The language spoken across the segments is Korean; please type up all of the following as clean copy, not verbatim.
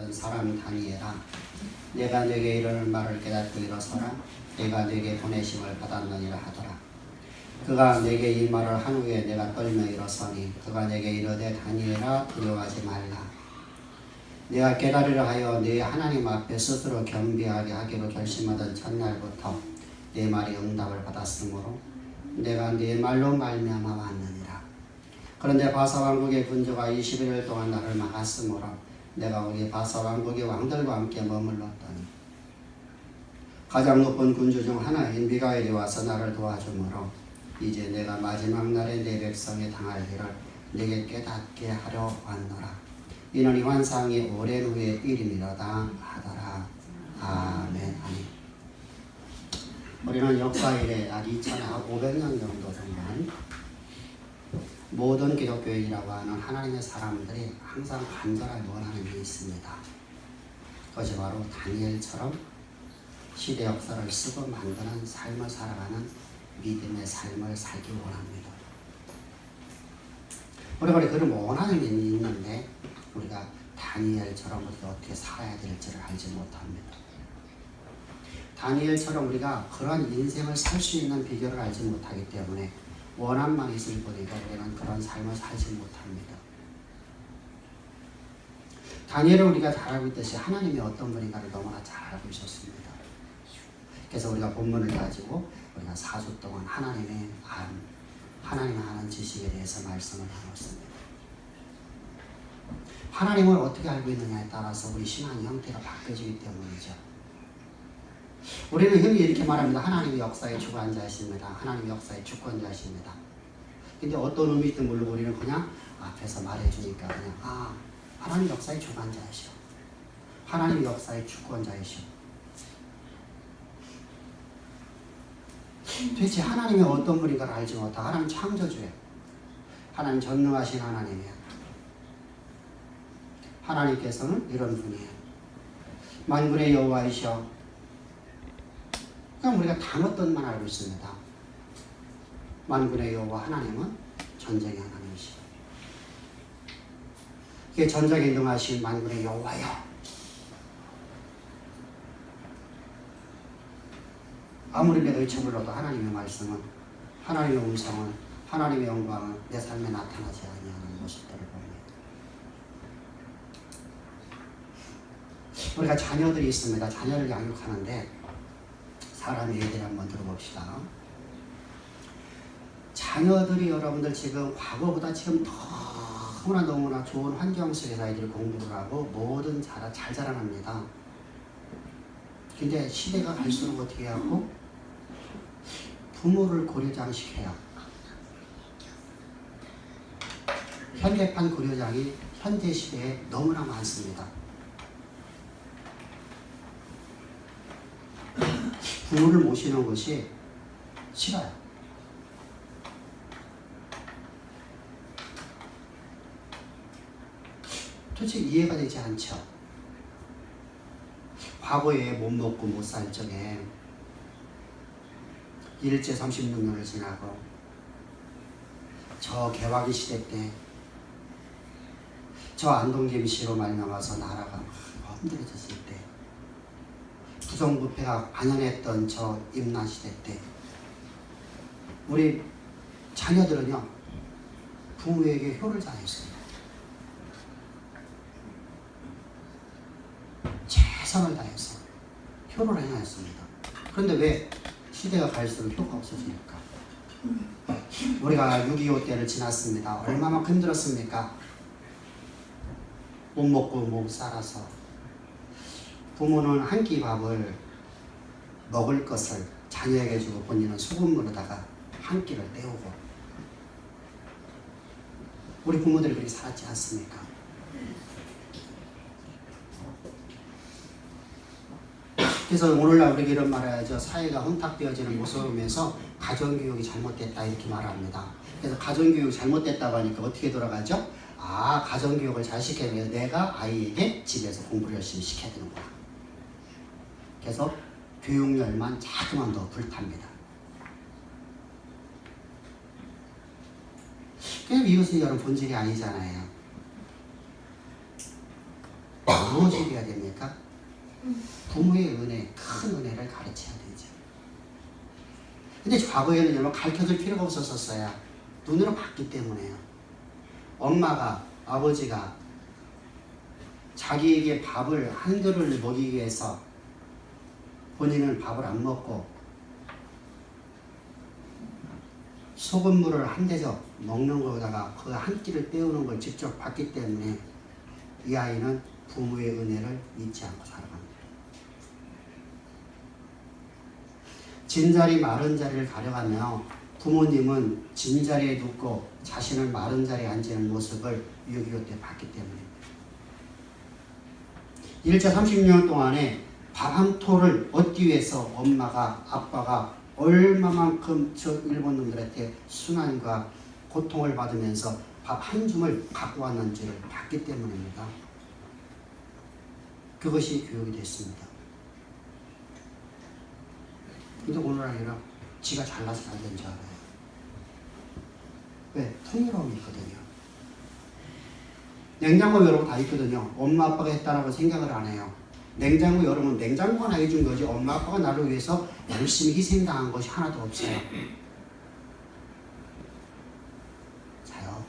있던 사람 다니엘아, 내가 네게 이르는 말을 깨닫고 일어서라. 내가 네게 보내심을 받았느니라 하더라. 그가 내게 이 말을 한 후에 내가 떨며 일어서니 그가 내게 이르되 다니엘아, 두려워하지 말라. 내가 깨달으려 하여 네 하나님 앞에 스스로 겸비하게 하기로 결심하던 첫날부터 내 말이 응답을 받았으므로 내가 네 말로 말미암아 왔느니라. 그런데 바사 왕국의 군주가 21일 동안 나를 막았으므로 내가 우리 바사 왕국의 왕들과 함께 머물렀더니 가장 높은 군주 중 하나인 미가엘이 와서 나를 도와주므로 이제 내가 마지막 날에 내 백성이 당할 일을 내게 깨닫게 하려 왔노라. 이는 이 환상이 오랜 후의 일임이로다 하더라. 아멘. 아멘. 우리는 역사 이래 약 2500년 정도 동안 모든 기독교인이라고 하는 하나님의 사람들이 항상 간절하게 원하는 게 있습니다. 그것이 바로 다니엘처럼 시대 역사를 쓰고 만드는 삶을 살아가는 믿음의 삶을 살기 원합니다. 우리가 그런 원하는 게 있는데 우리가 다니엘처럼 우리가 어떻게 살아야 될지를 알지 못합니다. 다니엘처럼 우리가 그런 인생을 살 수 있는 비결을 알지 못하기 때문에 원함만 있을 뿐이고 우리는 그런 삶을 살지 못합니다. 다니엘은 우리가 잘 알고 있듯이 하나님이 어떤 분인가를 너무나 잘 알고 있었습니다. 그래서 우리가 본문을 가지고 우리가 4주 동안 하나님의 아는 지식에 대해서 말씀을 나눴습니다. 하나님을 어떻게 알고 있느냐에 따라서 우리 신앙의 형태가 바뀌어지기 때문이죠. 우리는 흔히 이렇게 말합니다. 하나님이 역사의 주관자이십니다. 하나님이 역사의 주권자이십니다. 근데 어떤 의미든 모르고 우리는 그냥 앞에서 말해주니까 그냥 하나님 역사의 주관자이시오. 하나님 역사의 주권자이시오. 도대체 하나님이 어떤 분인가를 알지 못하고 하나님 창조주예요. 하나님 전능하신 하나님이에요. 하나님께서는 이런 분이에요. 만군의 여호와이시여. 그럼 우리가 단 어떤만 알고 있습니다. 만군의 여호와 하나님은 전쟁의 하나님이시오. 그게 전쟁에 능하신 만군의 여호와여. 아무리 내가 외쳐불러도 하나님의 말씀은, 하나님의 음성은, 하나님의 영광은 내 삶에 나타나지 아니하는 모습들을 봅니다. 우리가 자녀들이 있습니다. 자녀를 양육하는데 사람의 예를 한번 들어봅시다. 자녀들이 여러분들 지금 과거보다 지금 너무나 좋은 환경 속에서 아이들이 공부를 하고 뭐든 잘 자라납니다. 근데 시대가 갈수록 어떻게 하고 부모를 고려장시켜요. 현대판 고려장이 현대 시대에 너무나 많습니다. 부모를 모시는 것이 싫어요. 도대체 이해가 되지 않죠. 과거에 못 먹고 못 살 적에 일제 36년을 지나고 저 개화기 시대 때 저 안동김씨로 말미암아서 나라가 흔들어졌을 때 부정부패가 만연했던 저 임나시대 때 우리 자녀들은요 부모에게 효를 다했습니다. 최선을 다해서 효를 행하였습니다. 그런데 왜 시대가 갈수록 효과가 없어지니까? 우리가 6.25 때를 지났습니다. 얼마나 힘들었습니까? 못 먹고 못 살아서 부모는 한 끼 밥을 먹을 것을 자녀에게 주고 본인은 소금물에다가 한 끼를 때우고 우리 부모들이 그렇게 살았지 않습니까? 그래서 오늘날 우리가 이런 말을 하죠. 사회가 혼탁되어지는 모습을 보면서 가정교육이 잘못됐다 이렇게 말합니다. 그래서 가정교육이 잘못됐다고 하니까 어떻게 돌아가죠? 가정교육을 잘 시켜야 돼요. 내가 아이에게 집에서 공부를 열심히 시켜야 되는구나. 그래서 교육열만 자꾸만 더 불탑니다. 이것은 여러분 본질이 아니잖아요. 무엇이 돼야 됩니까? 부모의 은혜, 큰 은혜를 가르쳐야 되죠. 근데 과거에는 가르쳐줄 필요가 없었어요. 눈으로 봤기 때문에요. 엄마가, 아버지가 자기에게 밥을 한 그릇을 먹이기 위해서 본인은 밥을 안 먹고 소금물을 한 대접 먹는 거다가 그 한 끼를 때우는 걸 직접 봤기 때문에 이 아이는 부모의 은혜를 잊지 않고 살아갑니다. 진자리 마른 자리를 가려가며 부모님은 진자리에 눕고 자신은 마른 자리에 앉는 모습을 6.25 때 봤기 때문입니다. 1차 36년 동안에 밥 한 톨을 얻기 위해서 엄마가, 아빠가 얼마만큼 저 일본 놈들한테 순환과 고통을 받으면서 밥 한 줌을 갖고 왔는지를 봤기 때문입니다. 그것이 교육이 됐습니다. 근데 오늘 아니라 지가 잘나서 잘 된 줄 알아요. 왜? 통일함이 있거든요. 냉장고 여러분 다 있거든요. 엄마 아빠가 했다라고 생각을 안 해요. 냉장고 여러분 냉장고가 나 해준 거지 엄마 아빠가 나를 위해서 열심히 희생당한 것이 하나도 없어요. 자요.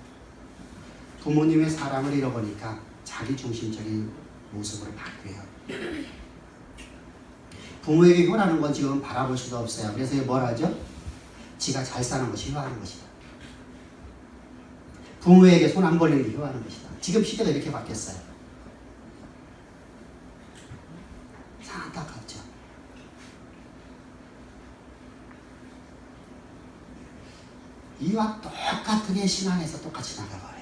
부모님의 사랑을 잃어보니까 자기중심적인 모습으로 바뀌어요. 부모에게 효라는 건 지금 바라볼 수도 없어요. 그래서 뭘 하죠? 지가 잘 사는 것이 효하는 것이다. 부모에게 손 안 벌리는 게 효하는 것이다. 지금 시대가 이렇게 바뀌었어요. 참 안타깝죠. 이와 똑같은 신앙에서 똑같이 나가버려요.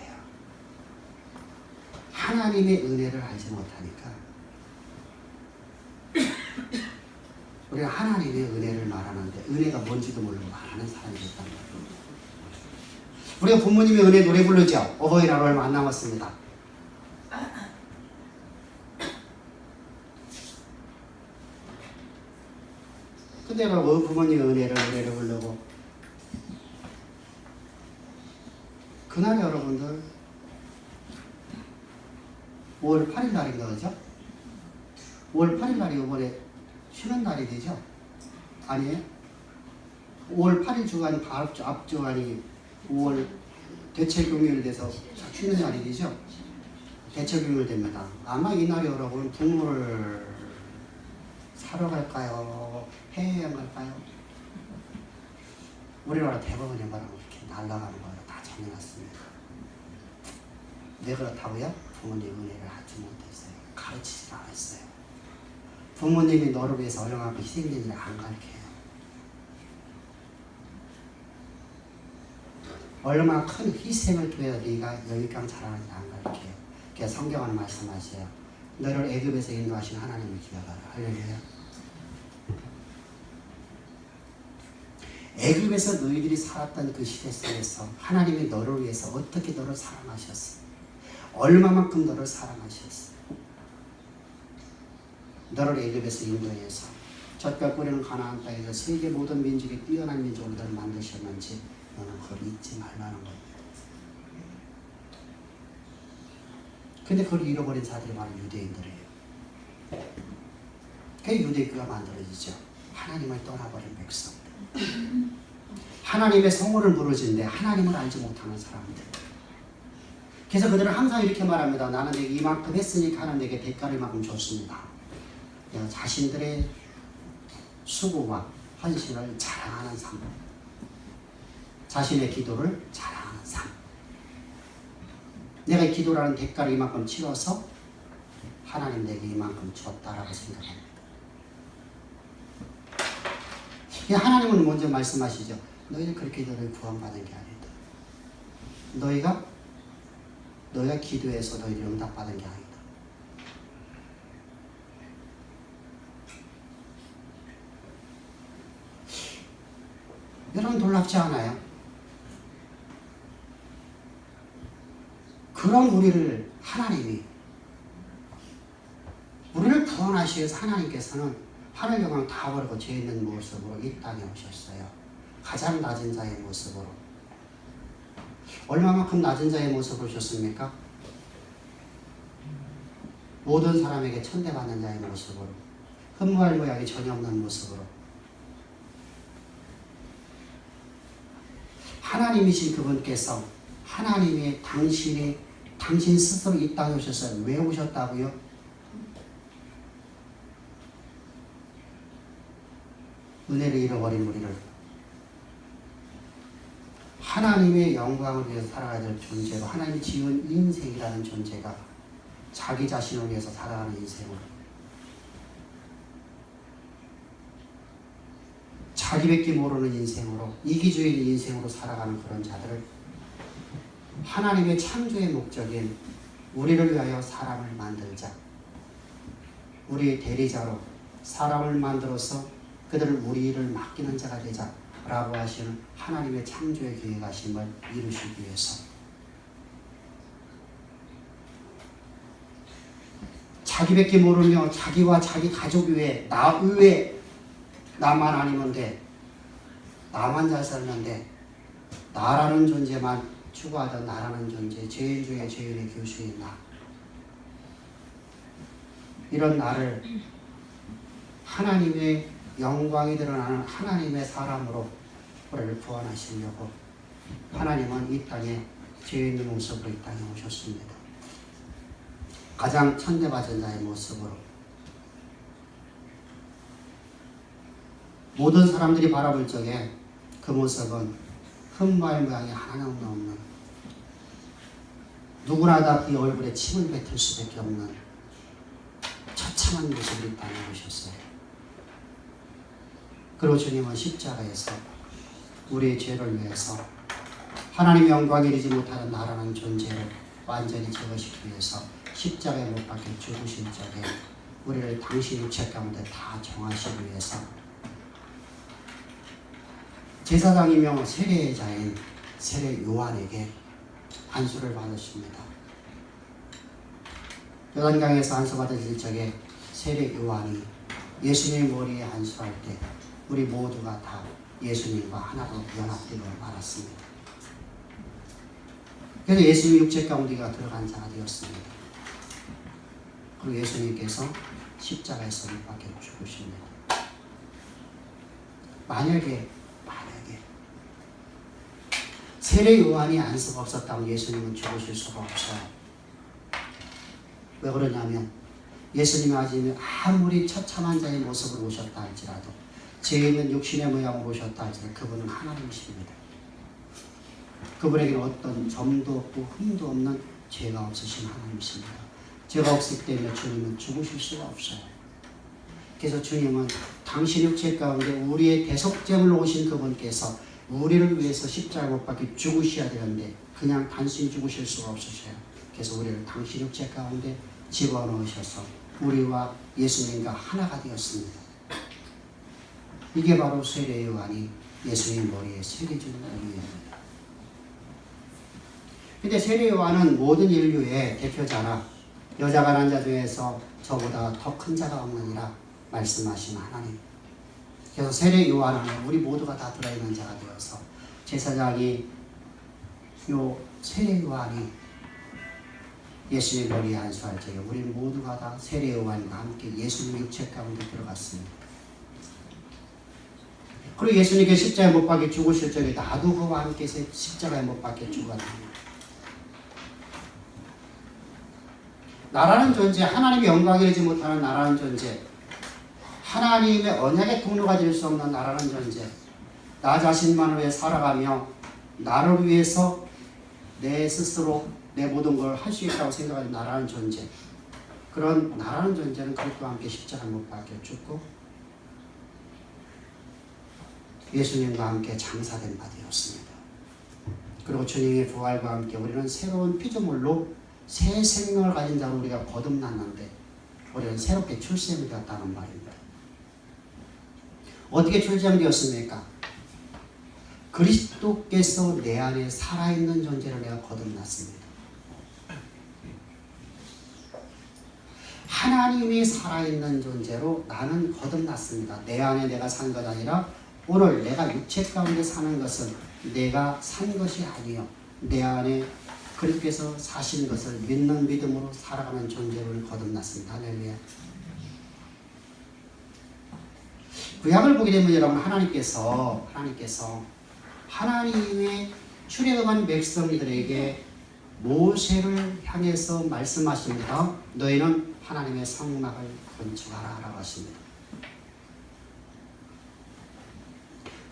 하나님의 은혜를 알지 못하니까 우리가 하나님의 은혜를 말하는데 은혜가 뭔지도 모르고 말하는 사람이 있단 말이에요. 우리가 부모님의 은혜 노래 부르죠. 어버이날 얼마 안 남았습니다. 근데 부모님의 은혜를 노래를 부르고 그날 여러분들 5월 8일 날인가 그죠? 5월 8일 날이 이번에 쉬는 날이 되죠? 아니에요? 5월 8일 주간 앞주간이 5월 대체금요일 돼서 쉬는 날이 되죠? 대체금요일 됩니다. 아마 이 날이 여러분 부모를 사러 갈까요? 해외여행 갈까요? 우리나라 대부분의 바람은 이렇게 날아가는 거예요. 다 정해놨습니다. 왜 그렇다고요? 부모님 은혜를 하지 못했어요. 가르치지 않았어요. 부모님이 너를 위해서 얼마만큼 희생된지를 안 가르쳐요. 얼마나 큰 희생을 통해서 네가 여기까지 자라는지 안 가르쳐요. 그래서 성경은 말씀하세요. 너를 애굽에서 인도하신 하나님을 기억하라. 할렐루야. 애굽에서 너희들이 살았던 그 시대 속에서 하나님이 너를 위해서 어떻게 너를 사랑하셨어? 얼마만큼 너를 사랑하셨어? 너를 애굽에서 인도해서 젖과 꿀이는 가나안 땅에서 세계 모든 민족이 뛰어난 민족으로 너를 만드셨는지 너는 그걸 잊지 말라는 거예요. 근데 그걸 잃어버린 자들이 바로 유대인들이에요. 그게 유대교가 만들어지죠. 하나님을 떠나버린 백성. 하나님의 성호를 부르짖는데 하나님을 알지 못하는 사람들. 그래서 그들은 항상 이렇게 말합니다. 나는 내게 이만큼 했으니까 하나님 내게 대가를 이만큼 줬습니다. 자신들의 수고와 헌신을 자랑하는 삶. 자신의 기도를 자랑하는 삶. 내가 기도라는 대가를 이만큼 치러서 하나님 내게 이만큼 줬다라고 생각합니다. 하나님은 먼저 말씀하시죠. 너희는 그렇게 너를 구원받은 게 아니다. 너희가 기도해서 너희를 응답받은 게 아니다. 여러분 놀랍지 않아요? 그런 우리를 하나님이 우리를 구원하시기 위해서 하나님께서는 하늘 영광 다 버리고 죄 있는 모습으로 이 땅에 오셨어요. 가장 낮은 자의 모습으로. 얼마만큼 낮은 자의 모습을 오셨습니까? 모든 사람에게 천대받는 자의 모습으로, 흠모할 모양이 전혀 없는 모습으로 하나님이신 그분께서 하나님이 당신 스스로 이 땅에 오셔서 왜 오셨다고요? 은혜를 잃어버린 우리를 하나님의 영광을 위해서 살아가야 될 존재로, 하나님이 지은 인생이라는 존재가 자기 자신을 위해서 살아가는 인생으로, 자기밖에 모르는 인생으로, 이기주의 인생으로 살아가는 그런 자들을 하나님의 창조의 목적인 우리를 위하여 사람을 만들자, 우리의 대리자로 사람을 만들어서 그들을 우리를 맡기는 자가 되자 라고 하시는 하나님의 창조의 계획하심을 이루시기 위해서 자기밖에 모르며 자기와 자기 가족 외에 나 외에 나만 아니면 돼, 나만 잘 살면 돼, 나라는 존재만 추구하던 나라는 존재, 죄인 중에 죄인의 교수인 나, 이런 나를 하나님의 영광이 드러나는 하나님의 사람으로 우리를 구원하시려고 하나님은 이 땅에 죄인의 모습으로 이 땅에 오셨습니다. 가장 천대받은 자의 모습으로 모든 사람들이 바라볼 적에 그 모습은 흠모할 모양이 하나도 없는, 누구나 다 그 얼굴에 침을 뱉을 수밖에 없는 처참한 모습으로 이 땅에 오셨어요. 그리고 주님은 십자가에서 우리의 죄를 위해서 하나님의 영광에 이르지 못하는 나라는 존재를 완전히 제거시키기 위해서 십자가에 못 박혀 죽으신 적에 우리를 당신 육체 가운데 다 정하시기 위해서 제사장이며 세례자인 세례 요한에게 안수를 받으십니다. 요단강에서 안수 받으실 적에 세례 요한이 예수님의 머리에 안수할 때 우리 모두가 다 예수님과 하나로 연합되고 말았습니다. 그래서 예수님 육체 가운데가 들어간 자가 되었습니다. 그리고 예수님께서 십자가에서 못 박혀 죽으십니다. 만약에 세례 요한이 안수가 없었다면 예수님은 죽으실 수가 없어요. 왜 그러냐면 예수님이 아무리 처참한 자의 모습으로 오셨다 할지라도, 죄 있는 육신의 모양으로 오셨다 할지라도 그분은 하나님이십니다. 그분에게는 어떤 점도 없고 흠도 없는 죄가 없으신 하나님이십니다. 죄가 없기 때문에 주님은 죽으실 수가 없어요. 그래서 주님은 당신 육체 가운데 우리의 대속제물로 오신 그분께서 우리를 위해서 십자가에 못 박혀 죽으셔야 되는데 그냥 단순히 죽으실 수가 없으셔요. 그래서 우리를 당신 육체 가운데 집어넣으셔서 우리와 예수님과 하나가 되었습니다. 이게 바로 세례 요한이 예수님 머리에 새겨주는 의미입니다. 근데 세례 요한은 모든 인류의 대표자라 여자가 난 자 중에서 저보다 더 큰 자가 없느니라 말씀하신 하나님. 그래서 세례 요한 안에 우리 모두가 다 들어있는 자가 되어서 제사장이 요 세례 요한이 예수의 머리에 안수할 적에 우리 모두가 다 세례 요한과 함께 예수님 육체 가운데 들어갔습니다. 그리고 예수님께 십자가에 못 박혀 죽으실 적에 나도 그와 함께 십자가에 못 박혀 죽었습니다. 나라는 존재, 하나님의 영광이 되지 못하는 나라는 존재, 하나님의 언약의 통로가 될 수 없는 나라는 존재, 나 자신만을 위해 살아가며 나를 위해서 내 스스로 내 모든 걸 할 수 있다고 생각하는 나라는 존재, 그런 나라는 존재는 그리스도와 함께 십자가에 못 박혀 죽고 예수님과 함께 장사된 바 되었습니다. 그리고 주님의 부활과 함께 우리는 새로운 피조물로 새 생명을 가진 자로 우리가 거듭났는데 우리는 새롭게 출생이 되었다는 말입니다. 어떻게 출생되었습니까? 그리스도께서 내 안에 살아있는 존재로 내가 거듭났습니다. 하나님이 살아있는 존재로 나는 거듭났습니다. 내 안에 내가 산 것 아니라 오늘 내가 육체 가운데 사는 것은 내가 산 것이 아니요 내 안에 그리스도께서 사신 것을 믿는 믿음으로 살아가는 존재를 거듭났습니다. 할렐루야. 구약을 보게 되면 여러분 하나님께서 하나님의 출애굽한 백성들에게 모세를 향해서 말씀하십니다. 너희는 하나님의 성막을 건축하라 라고 하십니다.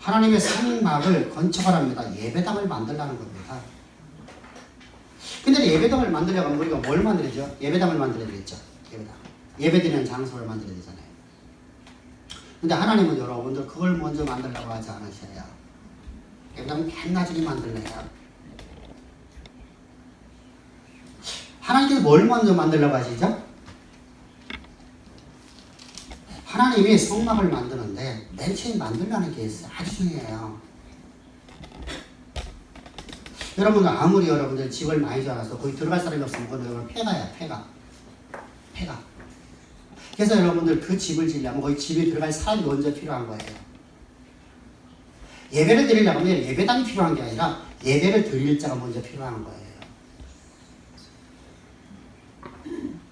하나님의 성막을 건축하랍니다. 예배당을 만들라는 겁니다. 근데 예배당을 만들려고 하면 우리가 뭘 만들어야죠? 예배당을 만들어야 되겠죠. 예배드리는 장소를 만들어야 되잖아요. 근데 하나님은 여러분들 그걸 먼저 만들려고 하지 않으셔요. 예배당은 맨 나중에 만들래요. 하나님께서 뭘 먼저 만들려고 하시죠? 하나님이 성막을 만드는데 맨 처음에 만들라는 게 있어요. 아주 중요해요. 여러분들 아무리 여러분들 집을 많이 지어놔서 거기 들어갈 사람이 없으면 그건 폐가야. 폐가. 그래서 여러분들 그 집을 지으려면 거기 집에 들어갈 사람이 먼저 필요한 거예요. 예배를 드리려면 예배당이 필요한 게 아니라 예배를 드릴 자가 먼저 필요한 거예요.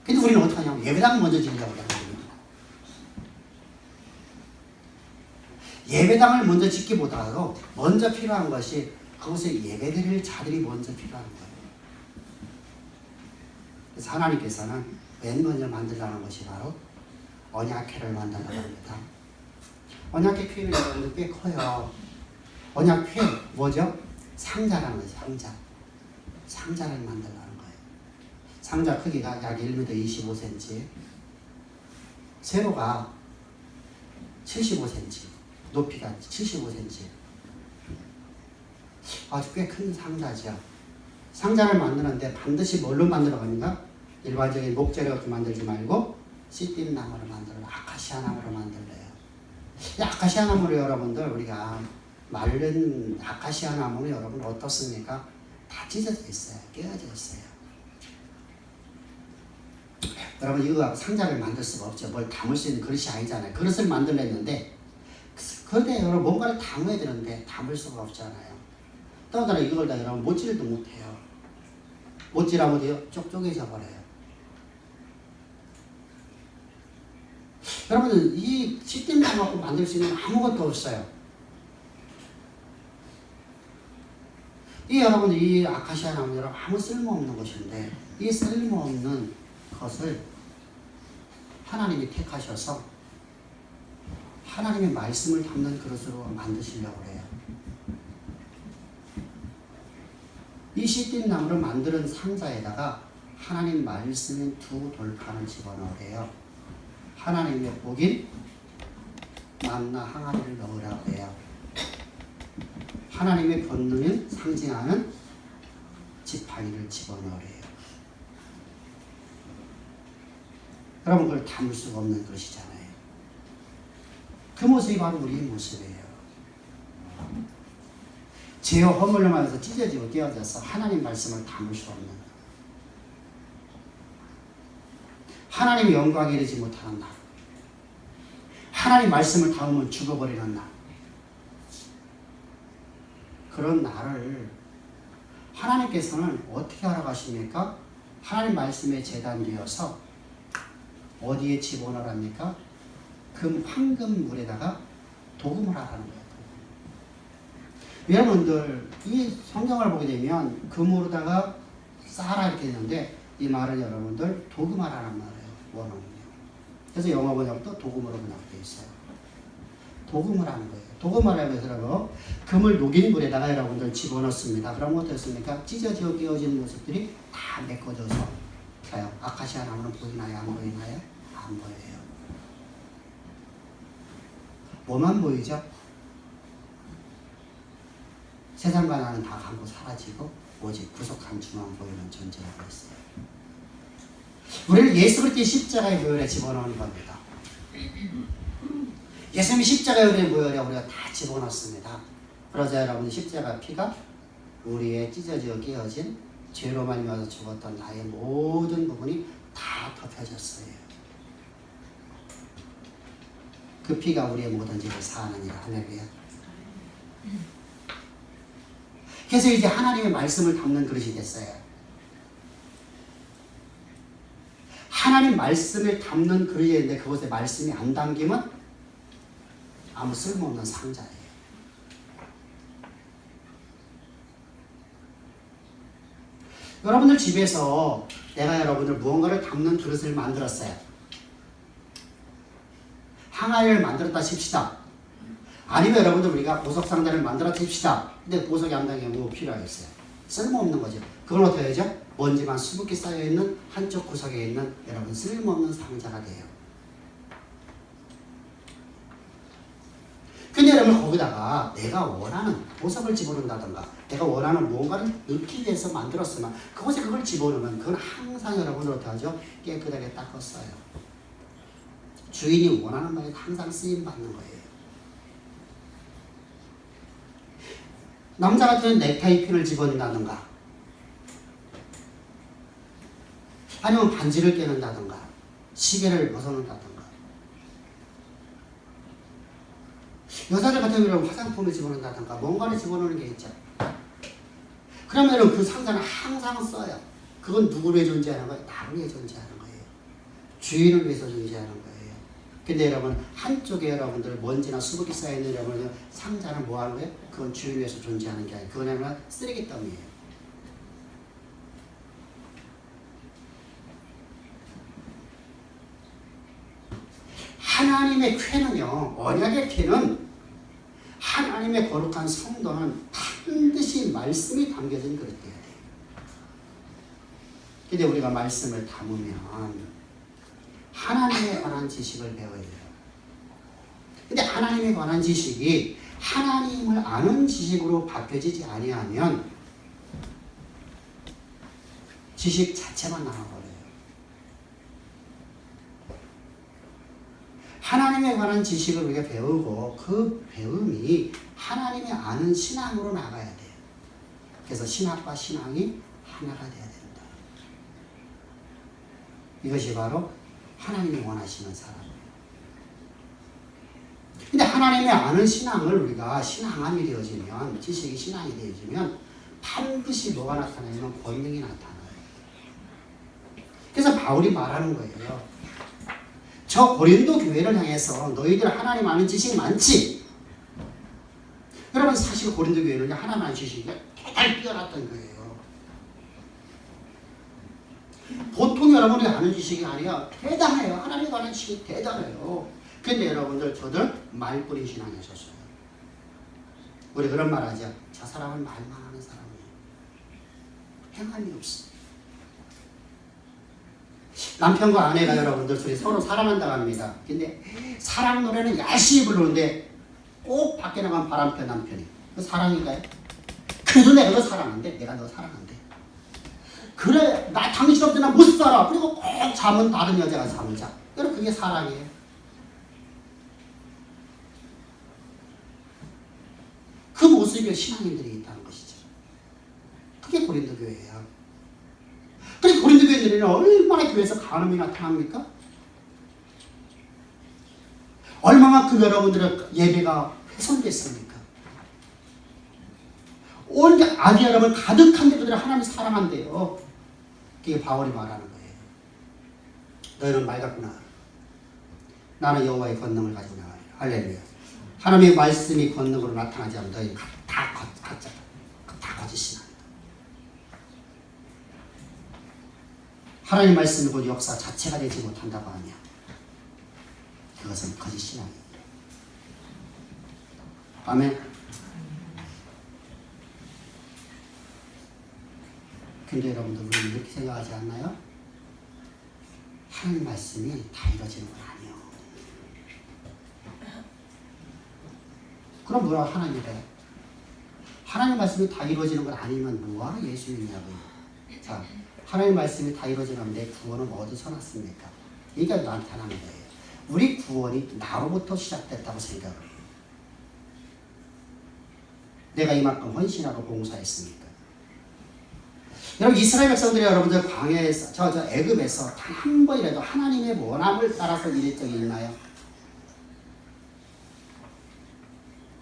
근데 우리는 어떻게 하냐면 예배당을 먼저 지으려고 하는 거예요. 예배당을 먼저 짓기보다도 먼저 필요한 것이 그곳에 예배드릴 자들이 먼저 필요한 거예요. 그래서 하나님께서는 맨 먼저 만들라는 것이 바로 언약궤를 만들라고 합니다. 언약궤 궤는 여러분들 꽤 커요. 언약궤 뭐죠? 상자라는 거죠. 상자를 만들라는 거예요. 상자 크기가 약 1m 25cm, 세로가 75cm, 높이가 75cm. 아주 꽤 큰 상자죠. 상자를 만드는데 반드시 뭘로 만들어 갑니까? 일반적인 목재로 이렇게 만들지 말고 씨띠 나무를 만들어요. 아카시아 나무로 만들래요. 이 아카시아 나무를 여러분들 우리가 마른 아카시아 나무는 여러분 어떻습니까? 다 찢어져 있어요. 깨어져 있어요. 여러분 이거 상자를 만들 수가 없죠. 뭘 담을 수 있는 그릇이 아니잖아요. 그릇을 만들려는데 그런데 여러분 뭔가를 담아야 되는데 담을 수가 없잖아요. 더군다나 이걸 다 여러분 못질도 못해요. 못질하면 돼요? 쪽쪽해져 버려요. 여러분 이 씨앗 갖고 만들 수 있는 아무것도 없어요. 이 여러분 이 아카시아 나무 여러분 아무 쓸모없는 것인데 이 쓸모없는 것을 하나님이 택하셔서 하나님의 말씀을 담는 그릇으로 만드시려고 해요. 이 씨앗 나무를 만드는 상자에다가 하나님 말씀인 두 돌판을 집어넣으래요. 하나님의 복인 만나 항아리를 넣으라고 해요. 하나님의 권능을 상징하는 지팡이를 집어넣으래요. 여러분 그걸 담을 수가 없는 것이잖아요. 그 모습이 바로 우리의 모습이에요. 죄와 허물로 말해서 찢어지고 깨어져서 하나님 말씀을 담을 수 없는 하나님의 영광에 이르지 못하는 날, 하나님 말씀을 담으면 죽어버리는 날, 그런 날을 하나님께서는 어떻게 하라고 하십니까? 하나님 말씀에 재단되어서 어디에 집어넣으랍니까? 황금물에다가 도금을 하라는 거예요. 여러분들 이 성경을 보게 되면 금으로다가 쌓아라 이렇게 되는데 이 말은 여러분들 도금하라는 말이에요. 원어는요. 그래서 영어 번역도 도금으로 번역되어 있어요. 도금을 하는 거예요. 도금하라고 해서 금을 녹인 물에다가 여러분들 집어넣습니다. 그럼 어떻습니까? 찢어지고 끼어진 모습들이 다 메꿔져서 가요. 아카시아 나무는 보이나요? 안 보이나요? 안 보여요. 뭐만 보이죠? 세상과 나는 다 감고 사라지고 오직 구속한 주만 보이는 존재가 있어요. 우리를 예수 그리스도의 십자가의 모혈에 집어넣는 겁니다. 예수님이 십자가의 모혈에 우리가 다 집어넣습니다. 그러자 여러분 십자가 피가 우리의 찢어지고 깨어진 죄로 말미암아 죽었던 나의 모든 부분이 다 덮여졌어요. 그 피가 우리의 모든 죄를 사하느니라. 할렐루야. 그래서 이제 하나님의 말씀을 담는 그릇이 됐어요. 하나님 말씀을 담는 그릇이 있는데 그곳에 말씀이 안 담기면 아무 쓸모없는 상자예요. 여러분들 집에서 내가 여러분들 무언가를 담는 그릇을 만들었어요. 항아리를 만들었다 칩시다. 아니면 여러분들 우리가 보석 상자를 만들어 칩시다. 근데 보석이 안 담기면 뭐 필요하겠어요? 쓸모없는 거죠. 그걸 어떻게 하죠? 먼지만 수북히 쌓여있는 한쪽 구석에 있는 여러분 쓸모없는 상자가 돼요. 근데 여러분 거기다가 내가 원하는 보석을 집어넣는다던가 내가 원하는 무언가를 넣기 위해서 만들었으면 그곳에 그걸 집어넣으면 그건 항상 여러분 어떻게 하죠? 깨끗하게 닦았어요. 주인이 원하는 바에 항상 쓰임받는 거예요. 남자 같으면 넥타이 핀을 집어넣는다던가 아니면 반지를 깨는다던가 시계를 벗어놓는다던가 여자들 같은 경우는 화장품을 집어넣는다던가 뭔가를 집어넣는 게 있죠. 그러면 그 상자는 항상 써요. 그건 누구를 위해 존재하는 거예요? 나를 위해 존재하는 거예요. 주인을 위해서 존재하는 거예요. 근데 여러분 한쪽에 여러분들 먼지나 수북이 쌓여있는 여러분 상자는 뭐 하는 거예요? 그건 주인을 위해서 존재하는 게 아니에요. 그건 쓰레기더미예요. 하나님의 쾌는요, 언약의 쾌는 하나님의 거룩한 성도는 반드시 말씀이 담겨진 그릇 돼야 돼요. 근데 우리가 말씀을 담으면 하나님에 관한 지식을 배워야 돼요. 근데 하나님에 관한 지식이 하나님을 아는 지식으로 바뀌어지지 아니하면 지식 자체만 나와버려요. 하나님에 관한 지식을 우리가 배우고 그 배움이 하나님의 아는 신앙으로 나가야 돼요. 그래서 신학과 신앙이 하나가 돼야 된다. 이것이 바로 하나님이 원하시는 사람이에요. 근데 하나님의 아는 신앙을 우리가 신앙함이 되어지면 지식이 신앙이 되어지면 반드시 뭐가 나타나면 권능이 나타나요. 그래서 바울이 말하는 거예요. 저 고린도 교회를 향해서 너희들 하나님 아는 지식 많지? 여러분 사실 고린도 교회는 하나님 아는 지식이 대단히 뛰어났던 거예요. 보통 여러분이 아는 지식이 아니라 대단해요. 하나님 아는 지식이 대단해요. 근데 여러분들 저들 말뿐인 신앙이 있었어요. 우리 그런 말 하죠. 저 사람은 말만 하는 사람이에요. 행함이 없어. 남편과 아내가 여러분들 둘이 서로 사랑한다고 합니다. 근데 사랑 노래는 열심히 부르는데 꼭 밖에 나가면 바람펴 남편이. 그 사랑인가요? 그래도 내가 너 사랑한대. 내가 너 사랑한대. 그래 나 당신 없이 나 못 살아. 그리고 꼭 잠은 다른 여자가 잠을 자. 여러분 그게 사랑이에요. 그 모습에 신앙인들이 있다는 것이죠. 그게 고린도 교회예요. 그래서 고린도 교회들은 얼마나 교회에서 간음이 나타납니까? 얼마만큼 여러분들의 예배가 훼손됐습니까? 온 악이 여러분 가득한데 그들은 하나님을 사랑한대요. 그게 바울이 말하는 거예요. 너희는 말 갖고 나가라. 나는 여호와의 권능을 가지고 나가리라. 할렐루야. 하나님의 말씀이 권능으로 나타나지 않으면 너희는 다 가짜다. 다 거짓이다. 하나님 말씀이 곧 역사 자체가 되지 못한다고 하며 그것은 거짓 신앙입니다. 아멘. 근데 여러분들 우리는 이렇게 생각하지 않나요? 하나님 말씀이 다 이루어지는 건 아니에요. 그럼 뭐라 하나님이래? 하나님 말씀이 다 이루어지는 건 아니면 뭐하러 예수 믿냐고요. 자, 하나님 말씀이 다 이루어지면 내 구원은 어디서 났습니까? 이게 나타나는 거예요. 우리 구원이 나로부터 시작됐다고 생각을 해요. 내가 이만큼 헌신하고 봉사했으니까. 여러분 이스라엘 백성들이 여러분들 광야에서 저 애굽에서 단 한 번이라도 하나님의 원함을 따라서 일한 적이 있나요?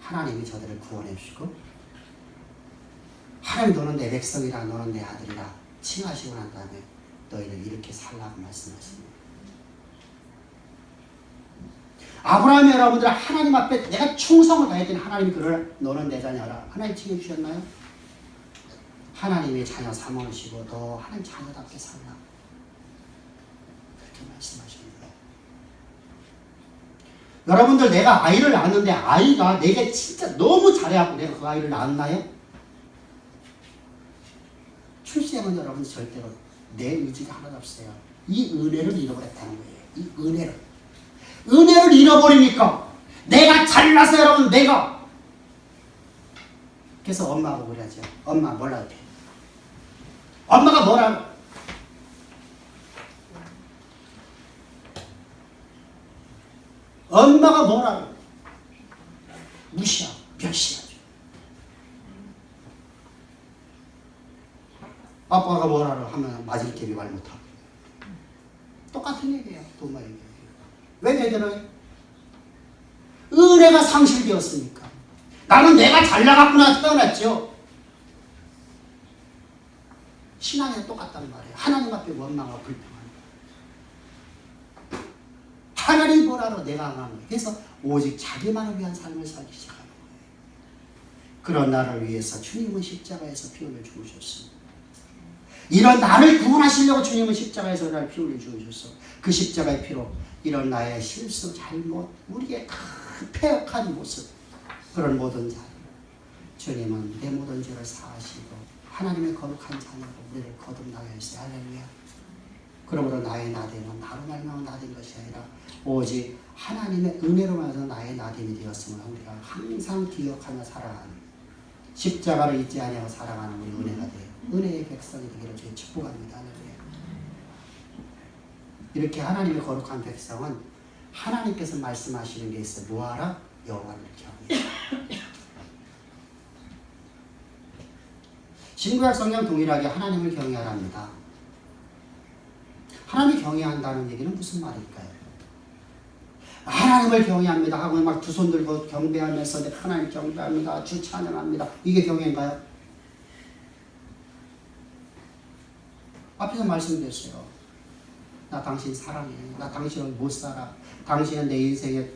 하나님이 저들을 구원해 주시고 하나님 너는 내 백성이라 너는 내 아들이라 칭하시고 난 다음에 너희는 이렇게 살라고 말씀하십니다. 아브라함이 여러분들 하나님 앞에 내가 충성을 다했더니 하나님이 그를 너는 내 자녀라. 하나님 책임주셨나요? 하나님의 자녀 삼으시고 너 하나님 자녀답게 살라. 그렇게 말씀하십니다. 여러분들 내가 아이를 낳았는데 아이가 내게 진짜 너무 잘해갖고 내가 그 아이를 낳았나요? 출생은 여러분 절대로 내 의지가 하나도 없어요. 이 은혜를 잃어버렸다는 거예요. 이 은혜를 잃어버리니까 내가 잘나서 여러분 내가 그래서 엄마가 그러죠. 엄마 뭐라고 해? 엄마가 뭐라고? 엄마가 뭐라고? 무시하고 멸시하죠. 아빠가 뭐라고 하면 맞을 길이 말 못하고 똑같은 얘기예요. 돈 말인 게. 왜 되더라고요? 은혜가 상실되었으니까. 나는 내가 잘나갔구나 태어났죠. 신앙이 똑같단 말이에요. 하나님 앞에 원망하고 불평하는 거예요. 하나님 보라로 내가 안 하는 거예요. 그래서 오직 자기만을 위한 삶을 살기 시작하는 거예요. 그런 나를 위해서 주님은 십자가에서 피 흘려 죽으셨습니다. 이런 나를 구원하시려고 주님은 십자가에서 나를 피 흘려 죽으셨어. 그 십자가의 피로 이런 나의 실수, 잘못, 우리의 패역한 모습, 그런 모든 자 주님은 내 모든 죄를 사하시고 하나님의 거룩한 자녀로 우리를 거듭나게 하시오. 할렐루야. 그러므로 나의 나됨은 나로 말미암아 나된 것이 아니라 오직 하나님의 은혜로 말해서 나의 나됨이 되었음을 우리가 항상 기억하며 살아가는, 십자가를 잊지 아니하고 살아가는 우리 은혜가 돼요. 은혜의 백성이 되기를 주의 축복합니다. 할렐루야. 이렇게 하나님의 거룩한 백성은 하나님께서 말씀하시는 게 있어요. 뭐하라? 여호와를 경외하라. 신구약 성경 동일하게 하나님을 경외하랍니다. 하나님을 경외한다는 얘기는 무슨 말일까요? 하나님을 경외합니다 하고 막 두 손 들고 경배하면서 하나님 경배합니다, 주 찬양합니다. 이게 경외인가요? 앞에서 말씀드렸어요. 나 당신 사랑해. 나 당신을 못 살아. 당신은 내 인생에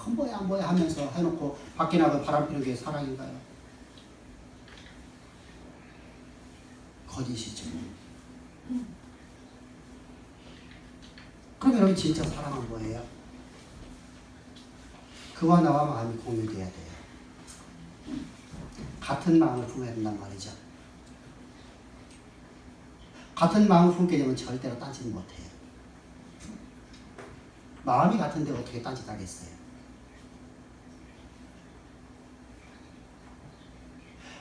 뭐야 하면서 해놓고 밖에 나가서 바람 피는 게 사랑인가요? 거짓이죠. 그럼 여러분 진짜 사랑은 뭐예요? 그와 나와 마음이 공유돼야 돼요. 같은 마음을 품어야 된단 말이죠. 같은 마음을 품게 되면 절대로 딴짓 못해요. 마음이 같은데 어떻게 딴짓하겠어요?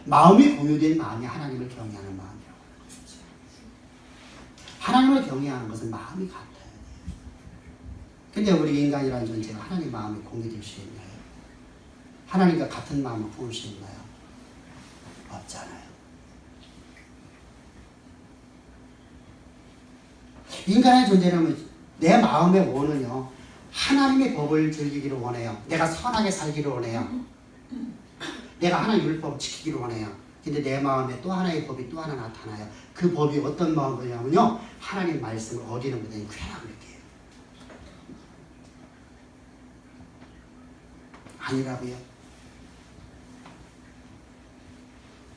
마음이 공유된 마음이 하나님을 경외하는 마음이라고 하는 것이죠. 하나님을 경외하는 것은 마음이 같아야 돼요. 근데 우리 인간이라는 존재가 하나님 마음이 공유될 수 있나요? 하나님과 같은 마음을 품을 수 있나요? 없잖아요. 인간의 존재라면 내 마음의 원은요, 하나님의 법을 즐기기를 원해요. 내가 선하게 살기를 원해요. 내가 하나님의 율법을 지키기를 원해요. 근데 내 마음에 또 하나의 법이 또 하나 나타나요. 그 법이 어떤 마음이냐면요, 하나님 말씀을 어기는 것에 쾌락을 느껴요. 아니라고요.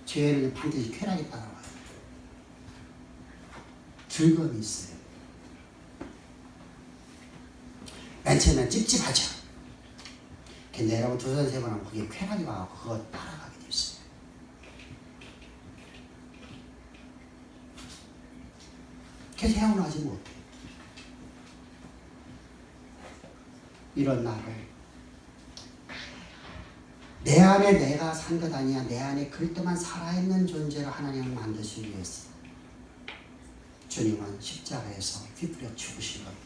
죄는 반드시 쾌락이 따라와요. 즐거움이 있어요. 맨 처음엔 찝찝하죠. 근데 여러분 두번 세 번 하면 그게 쾌락이 와서 그거 따라가게 돼 있어요. 그래서 헤어나지 못해요. 이런 나를 내 안에 내가 산 것 아니야. 내 안에 그리스도만 살아있는 존재로 하나님을 만드시기 위해서 주님은 십자가에서 피 뿌려 죽으신 겁니다.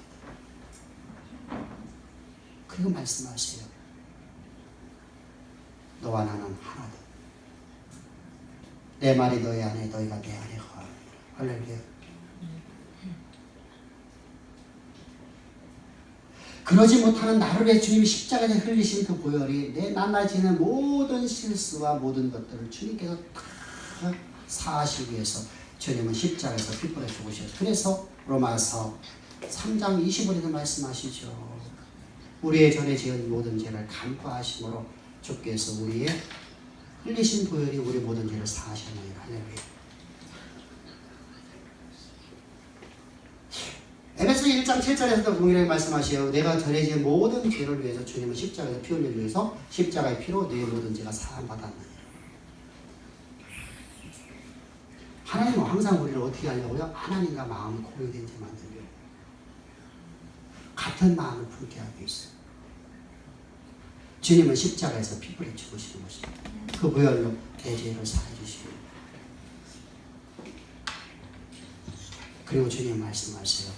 그리고 말씀하세요. 너와 나는 하나다. 내 말이 너희 안에, 너희가 내 안에 거하느니라. 할렐루야. 그러지 못하는 나를 위해 주님이 십자가에 흘리신 그 보혈이 내 낱낱이는 모든 실수와 모든 것들을 주님께서 다 사하시기 위해서 주님은 십자가에서 피 뿌려 죽으셨어요. 그래서 로마서 3장 20절에도 말씀하시죠. 우리의 전에 지은 모든 죄를 간과하심으로 주께서 우리의 흘리신 보혈이 우리 모든 죄를 사하셨느니라. 할렐루야. 에베소 1장 7절에서도 동일하게 말씀하시요. 내가 전에 지은 모든 죄를 위해서 주님은 십자가에서 피 흘리기 위해서 십자가의 피로 너의 모든 죄가 사함받았느니라. 하나님은 항상 우리를 어떻게 하려고요? 하나님과 마음이 공유된 채 만들려고. 같은 마음을 품게 하고 있어요. 주님은 십자가에서 피 뿌려 죽으시는 것입니다. 그 보혈로 내 죄를 사해 주시고. 그리고 주님 말씀하세요.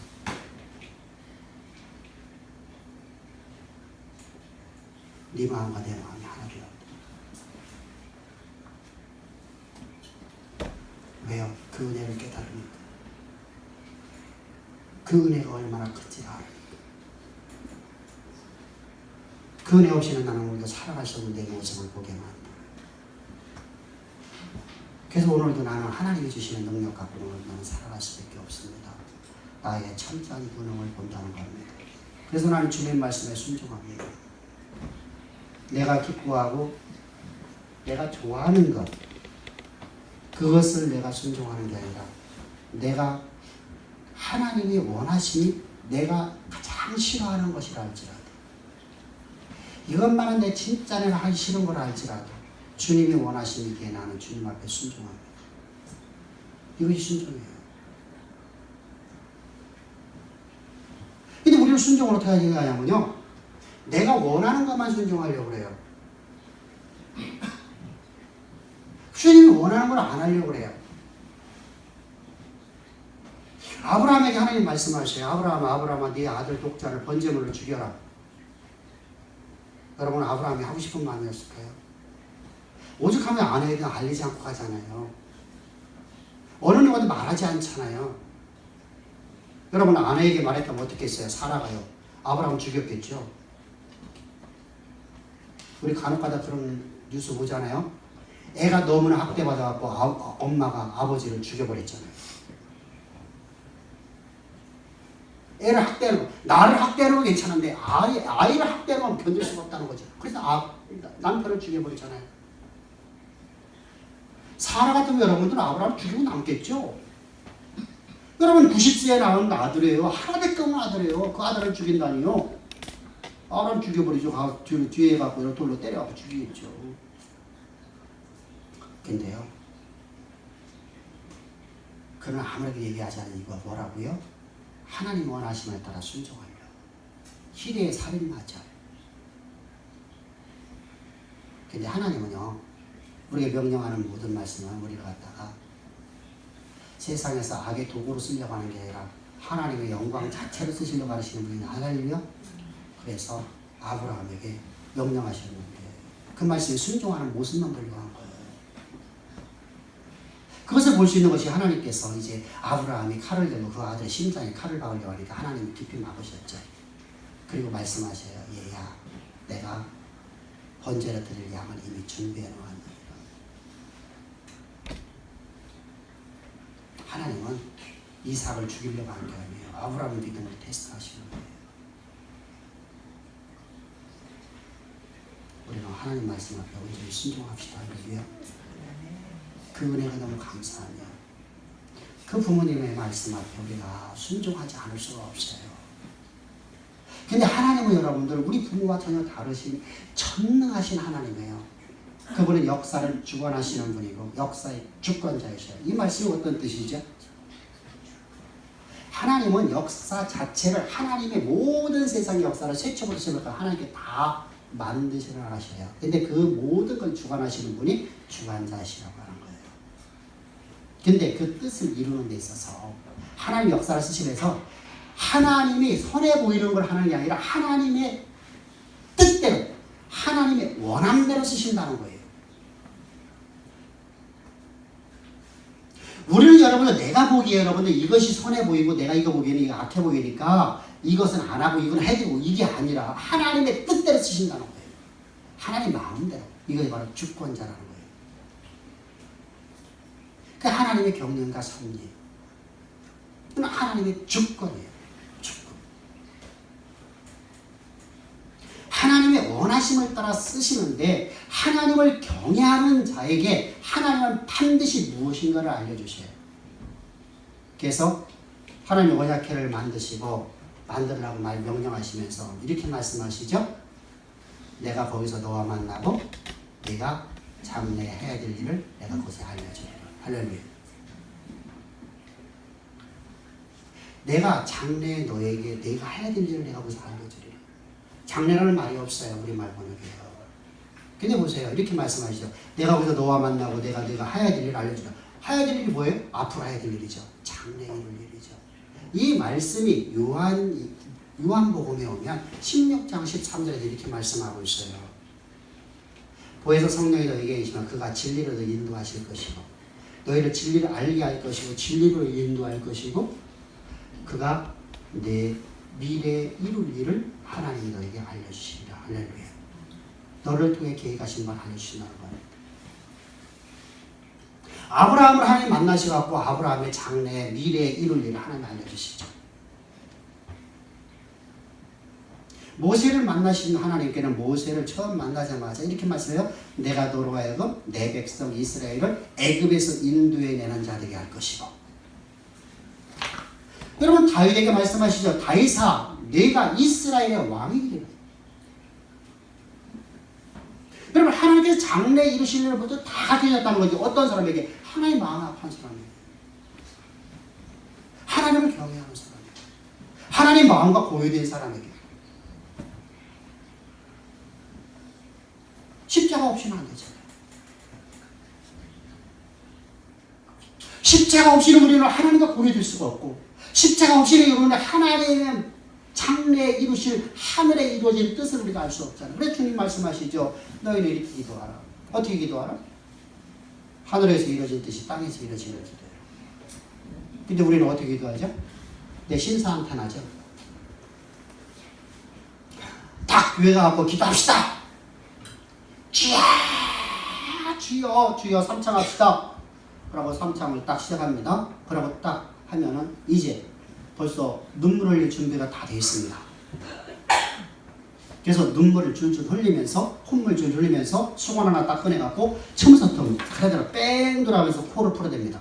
네 마음과 내 마음이 하나 되었다. 왜요? 그 은혜를 깨달으니까. 그 은혜가 얼마나 큰지 알아요. 그 은혜 없이는 나는 우리가 살아갈 수 없는 내 모습을 보게 만다. 그래서 오늘도 나는 하나님이 주시는 능력 갖고는 나는 살아갈 수밖에 없습니다. 나의 천찬 분홍을 본다는 겁니다. 그래서 나는 주님 말씀에 순종합니다. 내가 기뻐하고 내가 좋아하는 것, 그것을 내가 순종하는 게 아니라 내가 하나님이 원하시니 내가 가장 싫어하는 것이라 할지라도, 이것만은 내 진짜는 하기 싫은 걸 알지라도 주님이 원하시기에 나는 주님 앞에 순종합니다. 이것이 순종이에요. 근데 우리는 순종을 어떻게 하냐면요, 내가 원하는 것만 순종하려고 그래요. 주님이 원하는 걸 안 하려고 그래요. 아브라함에게 하나님 말씀하셔요. 아브라함아 네 아들 독자를 번제물로 죽여라. 여러분, 아브라함이 하고 싶은 마음이었을까요? 오죽하면 아내에게 알리지 않고 가잖아요. 어느 누구한테 말하지 않잖아요. 여러분, 아내에게 말했다면 어떻게 했어요? 사라가요. 아브라함을 죽였겠죠. 우리 간혹가다 그런 뉴스 보잖아요. 애가 너무나 학대받아갖고 엄마가 아버지를 죽여버렸잖아요. 애를 학대하는 거, 나를 학대하는 건 괜찮은데 아이를 학대하는 건 견딜 수가 없다는 거죠. 그래서 남편을 죽여버렸잖아요. 사라 같으면 여러분들은 아브라함을 죽이고 남겠죠. 여러분, 90세에 낳은 아들이에요. 하나밖에 없는 아들이에요. 그 아들을 죽인다니요. 아브라함 죽여버리죠. 뒤에 갖고 돌로 때려갖고 죽이겠죠. 근데요, 그는 아무래도 얘기하지 않은 이유가 뭐라고요? 하나님 원하심에 따라 순종하려. 희대의 살인마죠. 근데 하나님은요, 우리에게 명령하는 모든 말씀은 우리가 갖다가 세상에서 악의 도구로 쓰려고 하는 게 아니라 하나님의 영광 자체로 쓰시려고 하시는 분이 하나님이요. 그래서 아브라함에게 명령하셨는데 그 말씀에 순종하는 모습만 보려고 한 거예요. 그것을 볼 수 있는 것이 하나님께서 이제 아브라함이 칼을 들고 그 아들의 심장에 칼을 박으려고 하니까 하나님이 깊이 막으셨죠. 그리고 말씀하셔요. 얘야, 내가 번제로 드릴 양을 이미 준비해 놓았느니라. 하나님은 이삭을 죽이려고 한 게 아니에요. 아브라함의 믿음을 테스트하시는 거예요. 우리는 하나님 말씀 앞에 온전히 순종합시다. 할렐루야. 그 은혜가 너무 감사하며 그 부모님의 말씀 앞에 우리가 순종하지 않을 수가 없어요. 근데 하나님은 여러분들 우리 부모와 전혀 다르신 전능하신 하나님이에요. 그분은 역사를 주관하시는 분이고 역사의 주권자이셔요. 이 말씀이 어떤 뜻이죠? 하나님은 역사 자체를, 하나님의 모든 세상의 역사를 최초부터 시작부터 하나님께 다 만드시려 하셔요. 근데 그 모든 걸 주관하시는 분이 주관자시라고 하는 거예요. 근데 그 뜻을 이루는 데 있어서 하나님 역사를 쓰시면서 하나님이 선해 보이는 걸 하는 게 아니라 하나님의 뜻대로, 하나님의 원함대로 쓰신다는 거예요. 우리는 여러분들 내가 보기에 여러분들 이것이 선해 보이고 내가 이거 보기에는 이거 악해 보이니까 이것은 안 하고 이건 해주고 이게 아니라 하나님의 뜻대로 쓰신다는 거예요. 하나님 마음대로. 이것이 바로 주권자라는 거예요. 그게 하나님의 경륜과 섭리예요. 그건 하나님의 주권이에요. 주권. 하나님의 원하심을 따라 쓰시는데 하나님을 경외하는 자에게 하나님은 반드시 무엇인가를 알려주셔요. 그래서 하나님 언약궤를 만들라고 명령하시면서 이렇게 말씀하시죠. 내가 거기서 너와 만나고 네가 장래해야 될 일을 내가 거기서 알려주리라. 할렐루야. 내가 장래에 너에게 내가 해야 될 일을 내가 거기서 알려주리라. 장래라는 말이 없어요. 우리 말 번역에요. 근데 보세요. 이렇게 말씀하시죠. 내가 거기서 너와 만나고 내가 해야 될 일을 알려주리라. 해야 될 일이 뭐예요? 앞으로 해야 될 일이죠. 장래에 이룰 일이죠. 이 말씀이 요한복음에 오면 16장 13절에 이렇게 말씀하고 있어요. 보혜사 성령이 너희에게 계시면 그가 진리로 너 인도하실 것이고 너희를 진리를 알게 할 것이고 진리로 인도할 것이고 그가 내 미래에 이룰 일을 하나님이 너에게 알려주시리라. 할렐루야. 너를 통해 계획하신 걸 알려주신다는 거예요. 아브라함을 하나님 만나셔갖고 아브라함의 장래에 미래에 이룰 일을 하나님 알려주시죠. 모세를 만나신 하나님께는 모세를 처음 만나자마자 이렇게 말씀해요. 내가 너로 하여금 내 백성 이스라엘을 애굽에서 인도해내는 자 되게 할 것이고. 여러분 다윗에게 말씀하시죠. 다윗아 네가 이스라엘의 왕이 되리라. 여러분 하나님께서 장래 이루실 일을 모두 다 가르쳐줬다는 거죠. 어떤 사람에게? 하나님 마음 아픈 사람에게. 하나님을 경외하는 사람에게. 하나님 마음과 공유된 사람에게. 십자가 없이는 안 되잖아요. 십자가 없이는 우리는 하나님과 공유될 수가 없고 십자가 없이는 우리는 하나님의 장래에 이루실 하늘에 이루어진 뜻을 우리가 알 수 없잖아요. 그래서 주님 말씀하시죠. 너희는 이렇게 기도하라. 어떻게 기도하라? 하늘에서 이루어진 뜻이 땅에서 이루어지는 기도예요. 근데 우리는 어떻게 기도하죠? 내 신사한탄하죠. 딱 교회 가갖고 기도합시다. 주여 주여 삼창합시다. 그러고 삼창을 딱 시작합니다. 그러고 딱 하면은 이제 벌써 눈물 흘릴 준비가 다 되어 있습니다. 그래서 눈물을 줄줄 흘리면서 콧물 줄줄 흘리면서 수건 하나 딱 꺼내갖고 첨서통 그대로 뺑 돌아가면서 코를 풀어댑니다.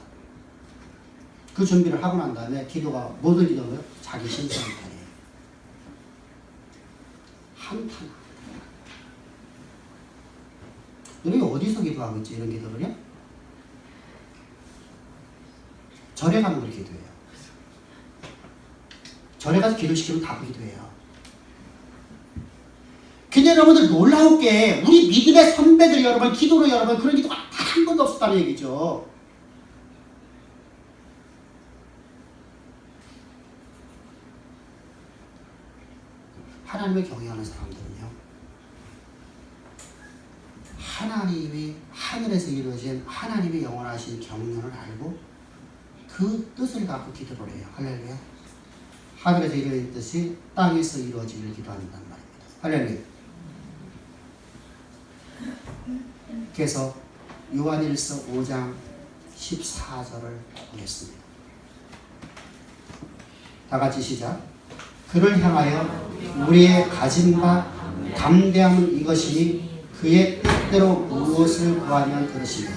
그 준비를 하고 난 다음에 기도가 모든 기도는 자기 신상한탄이에요. 한탄. 여러분이 어디서 기도하고 있지 이런 기도를요? 절에 가면 그렇게 기도해요. 절에 가서 기도시키면 다 그 기도해요. 근데 여러분들 놀라운 게 우리 믿음의 선배들 여러분 기도로 여러분 그런 기도가 단 한 번도 없었다는 얘기죠. 하나님을 경외하는 사람들은요. 하나님이 하늘에서 이루어진 하나님의 영원하신 경륜을 알고 그 뜻을 갖고 기도를 해요. 할렐루야. 하늘에서 이루어진 뜻이 땅에서 이루어지기를 기도한단 말입니다. 할렐루야. 그래서 요한일서 5장 14절을 보겠습니다. 다 같이 시작. 그를 향하여 우리의 가진 바 담대함은 이것이니 그의 뜻대로 무엇을 구하면 들으시며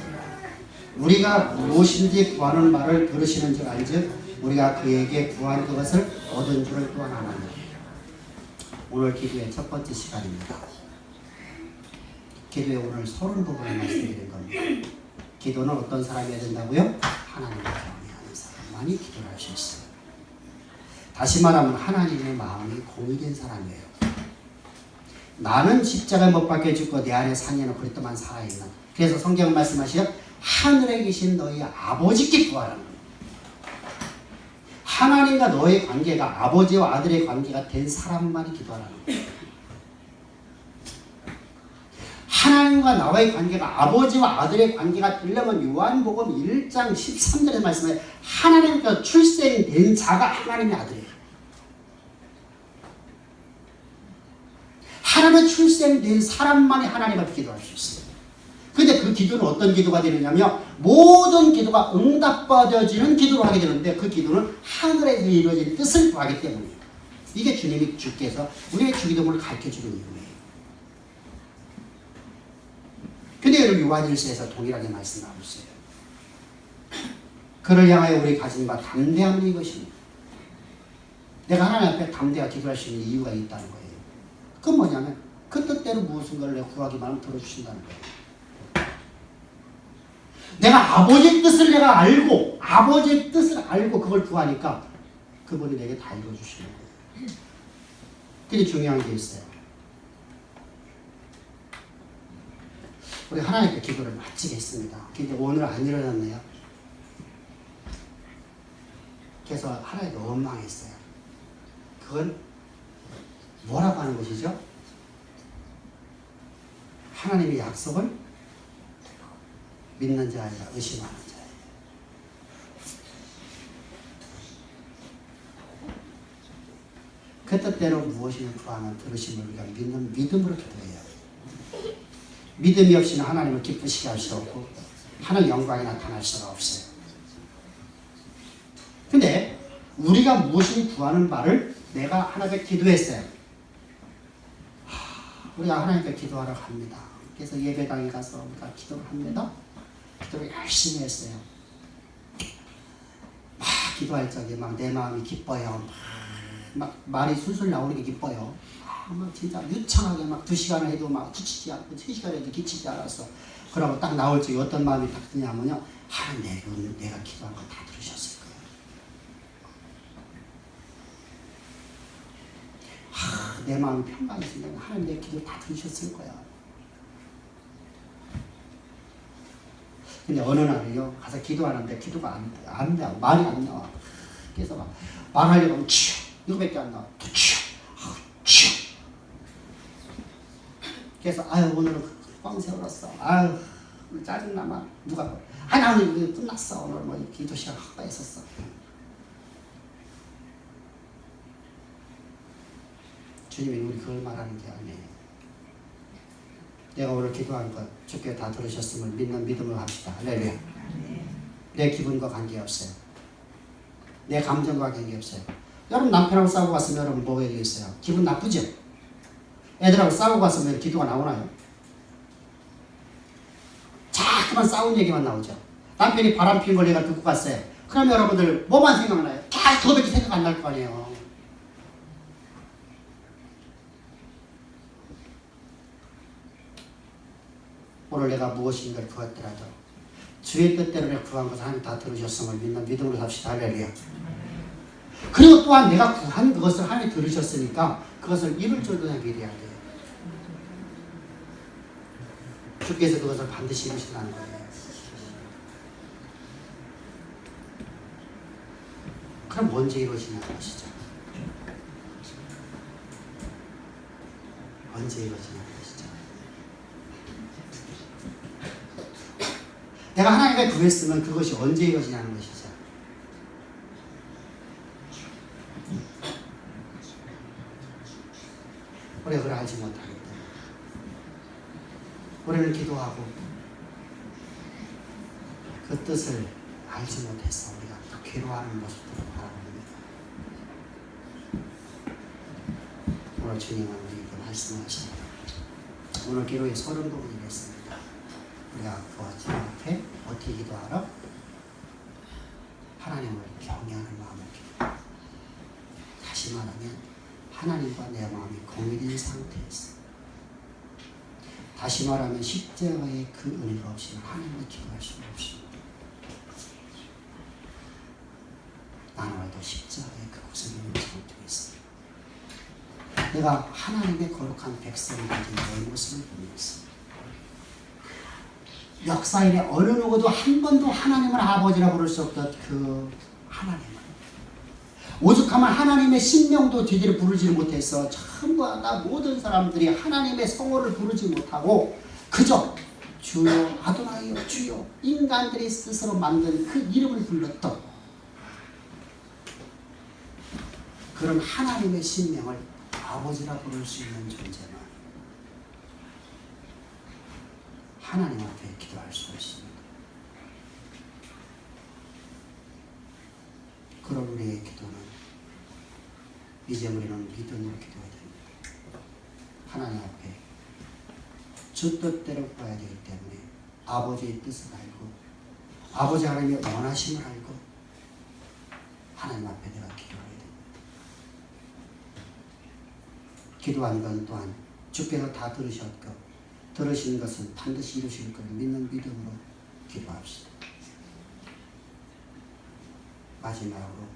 우리가 무엇인지 구하는 말을 들으시는 줄 알즉 우리가 그에게 구한 그것을 얻은 줄을 또한 아나니. 오늘 기도의 첫 번째 시간입니다. 기도의 오늘 30부분을 말씀드린 겁니다. 기도는 어떤 사람이 해야 된다고요? 하나님을 경외하는 사람만이 기도를 할 수 있어요. 다시 말하면 하나님의 마음이 공유된 사람이에요. 나는 십자가에 못 박혀 죽고 내 안에 상해는 그리스도만 살아있는. 그래서 성경은 말씀하시죠. 하늘에 계신 너희 아버지께 구하라는 거예요. 하나님과 너의 관계가 아버지와 아들의 관계가 된 사람만이 기도하라는 거예요. 하나님과 나와의 관계가 아버지와 아들의 관계가 되려면 요한복음 1장 13절에 말씀해 하나님께서 출생된 자가 하나님의 아들이에요. 하나님의 출생된 사람만이 하나님 앞에 기도할 수 있어요. 근데 그 그 기도는 어떤 기도가 되느냐면 모든 기도가 응답받아지는 기도로 하게 되는데 그 기도는 하늘에서 이루어진 뜻을 구하기 때문이에요. 이게 주님이 주께서 우리의 주기도문을 가르쳐주는 이유예요. 근데 여러분 요한일서에서 동일하게 말씀하고 있어요. 그를 향하여 우리 가진 바 담대함은 이것입니다. 내가 하나님 앞에 담대하게 기도할 수 있는 이유가 있다는 거예요. 그건 뭐냐면 그 뜻대로 무엇인가를 내가 구하기만 하면 들어주신다는 거예요. 내가 아버지의 뜻을 내가 알고 아버지의 뜻을 알고 그걸 구하니까 그분이 내게 다 이루어주시는 거예요. 근데 중요한 게 있어요. 우리 하나님께 기도를 마치겠습니다. 근데 오늘 안 일어났네요. 그래서 하나님께 원망했어요. 그건 뭐라고 하는 것이죠? 하나님의 약속을 믿는 자 아니라 의심하는 자예요. 그 뜻대로 무엇이를 구하면 들으심을 우리가 믿는 믿음으로 기도해요. 믿음이 없이는 하나님을 기쁘시게 할 수 없고 하나님 영광이 나타날 수가 없어요. 근데 우리가 무엇을 구하는 바를 내가 하나님께 기도했어요. 우리가 하나님께 기도하러 갑니다. 그래서 예배당에 가서 우리가 기도를 합니다. 기도를 열심히 했어요. 막 기도할 적에 막 내 마음이 기뻐요. 막 말이 술술 나오는 게 기뻐요. 막 진짜 유창하게 막 2시간을 해도 막 지치지 않고 3시간을 해도 지치지 않았어. 그러고 딱 나올 적에 어떤 마음이 딱 드냐면요. 하나님 내가 기도한 거 다 들으셨을 거예요. 내 마음이 평강해지면 하나님 내 기도 다 들으셨을 거야. 근데 어느 날이요 가서 기도하는데 기도가 안 나와. 말이 안 나와. 그래서 막 말하려고 하면 치유 이거밖에 안 나와. 또 치유 치유. 그래서 아유 오늘은 꽝 세웠어. 아유 짜증나 막 누가 나 오늘 이거 끝났어. 오늘 뭐 기도 시간 확 했었어. 주님이 우리 그걸 말하는 게 아니에요. 내가 오늘 기도한 것 주께 다 들으셨음을 믿는 믿음으로 합시다. 할렐루야. 내 기분과 관계없어요. 내 감정과 관계없어요. 여러분 남편하고 싸우고 갔으면 여러분 뭐 얘기했어요? 기분 나쁘죠? 애들하고 싸우고 갔으면 기도가 나오나요? 자꾸만 싸운 얘기만 나오죠. 남편이 바람 피는 걸 내가 듣고 갔어요. 그럼 여러분들 뭐만 생각나요? 다 그거밖에 생각 안 날 거 아니에요. 오늘 내가 무엇인가를 구했더라도 주의 뜻대로 내가 구한 것을 하나님 다 들으셨음을 믿는 믿음으로 삽시다. 할렐루야. 그리고 또한 내가 구한 그것을 하나님 들으셨으니까 그것을 이룰 줄도 믿어야 돼요. 주께서 그것을 반드시 이루신다는 거예요. 그럼 언제 이루어지냐는 것이죠. 언제 이루어지냐는 것이죠. 내가 하나님께 구했으면 그것이 언제 이루어지냐는 것이죠. 우리가 그걸 알지 못하기 때문에 우리는 기도하고 그 뜻을 알지 못해서 우리가 또 괴로워하는 모습들을 바라봅니다. 오늘 주님은 우리에게 말씀하십니다. 오늘 기도의 서른 부분이 있습니다. 우리가 주님 앞에 어떻게 기도하라? 하나님을 경외하는 마음을 기도하라. 다시 말하면 하나님과 내 마음이 공유된 상태에서 다시 말하면 십자가의 그 은혜가 없이는 하나님을 기도할 수가 없습니다. 나는 오늘도 십자가의 그 고생을 있는 상태에서 내가 하나님의 거룩한 백성이 가진 너의 모습을 보면서 역사인의 어느 누구도 한 번도 하나님을 아버지라 부를 수 없던 그 하나님을 오죽하면 하나님의 신명도 제대로 부르지 못해서 전부 다 모든 사람들이 하나님의 성호를 부르지 못하고 그저 주여 아도나이여 주여 인간들이 스스로 만든 그 이름을 불렀던 그런 하나님의 신명을 아버지라 부를 수 있는 존재만 하나님 앞에 기도할 수가 있습니다. 그런 우리의 기도는 이제 우리는 믿음으로 기도해야 됩니다. 하나님 앞에 주 뜻대로 봐야 되기 때문에 아버지의 뜻을 알고 아버지 하나님의 원하심을 알고 하나님 앞에 내가 기도해야 됩니다. 기도한 건 또한 주께서 다 들으셨고 들으신 것은 반드시 이루실 것을 믿는 믿음으로 기도합시다. 마지막으로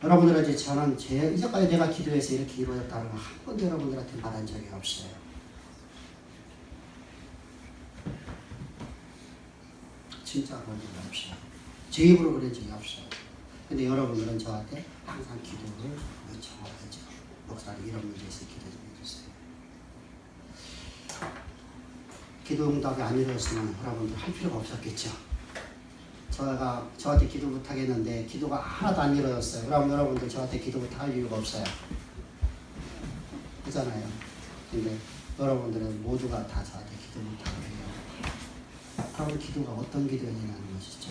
여러분들 이제 저는 이제까지 내가 기도해서 이렇게 이루어졌다는 걸 한 번도 여러분들한테 받은 적이 없어요. 진짜 그런 적이 없어요. 제 입으로 그런 적이 없어요. 근데 여러분들은 저한테 항상 기도를 요청하죠. 목사님 이런 문제에 있어 기도 좀 해주세요. 기도 응답이 안 이루어졌으면 여러분들 할 필요가 없었겠죠. 저한테 기도 못하겠는데 기도가 하나도 안 이루어졌어요. 그럼 여러분들 저한테 기도 못할 이유가 없어요. 그렇잖아요. 근데 여러분들은 모두가 다 저한테 기도 못하게 해요. 그럼 기도가 어떤 기도냐는 것이죠.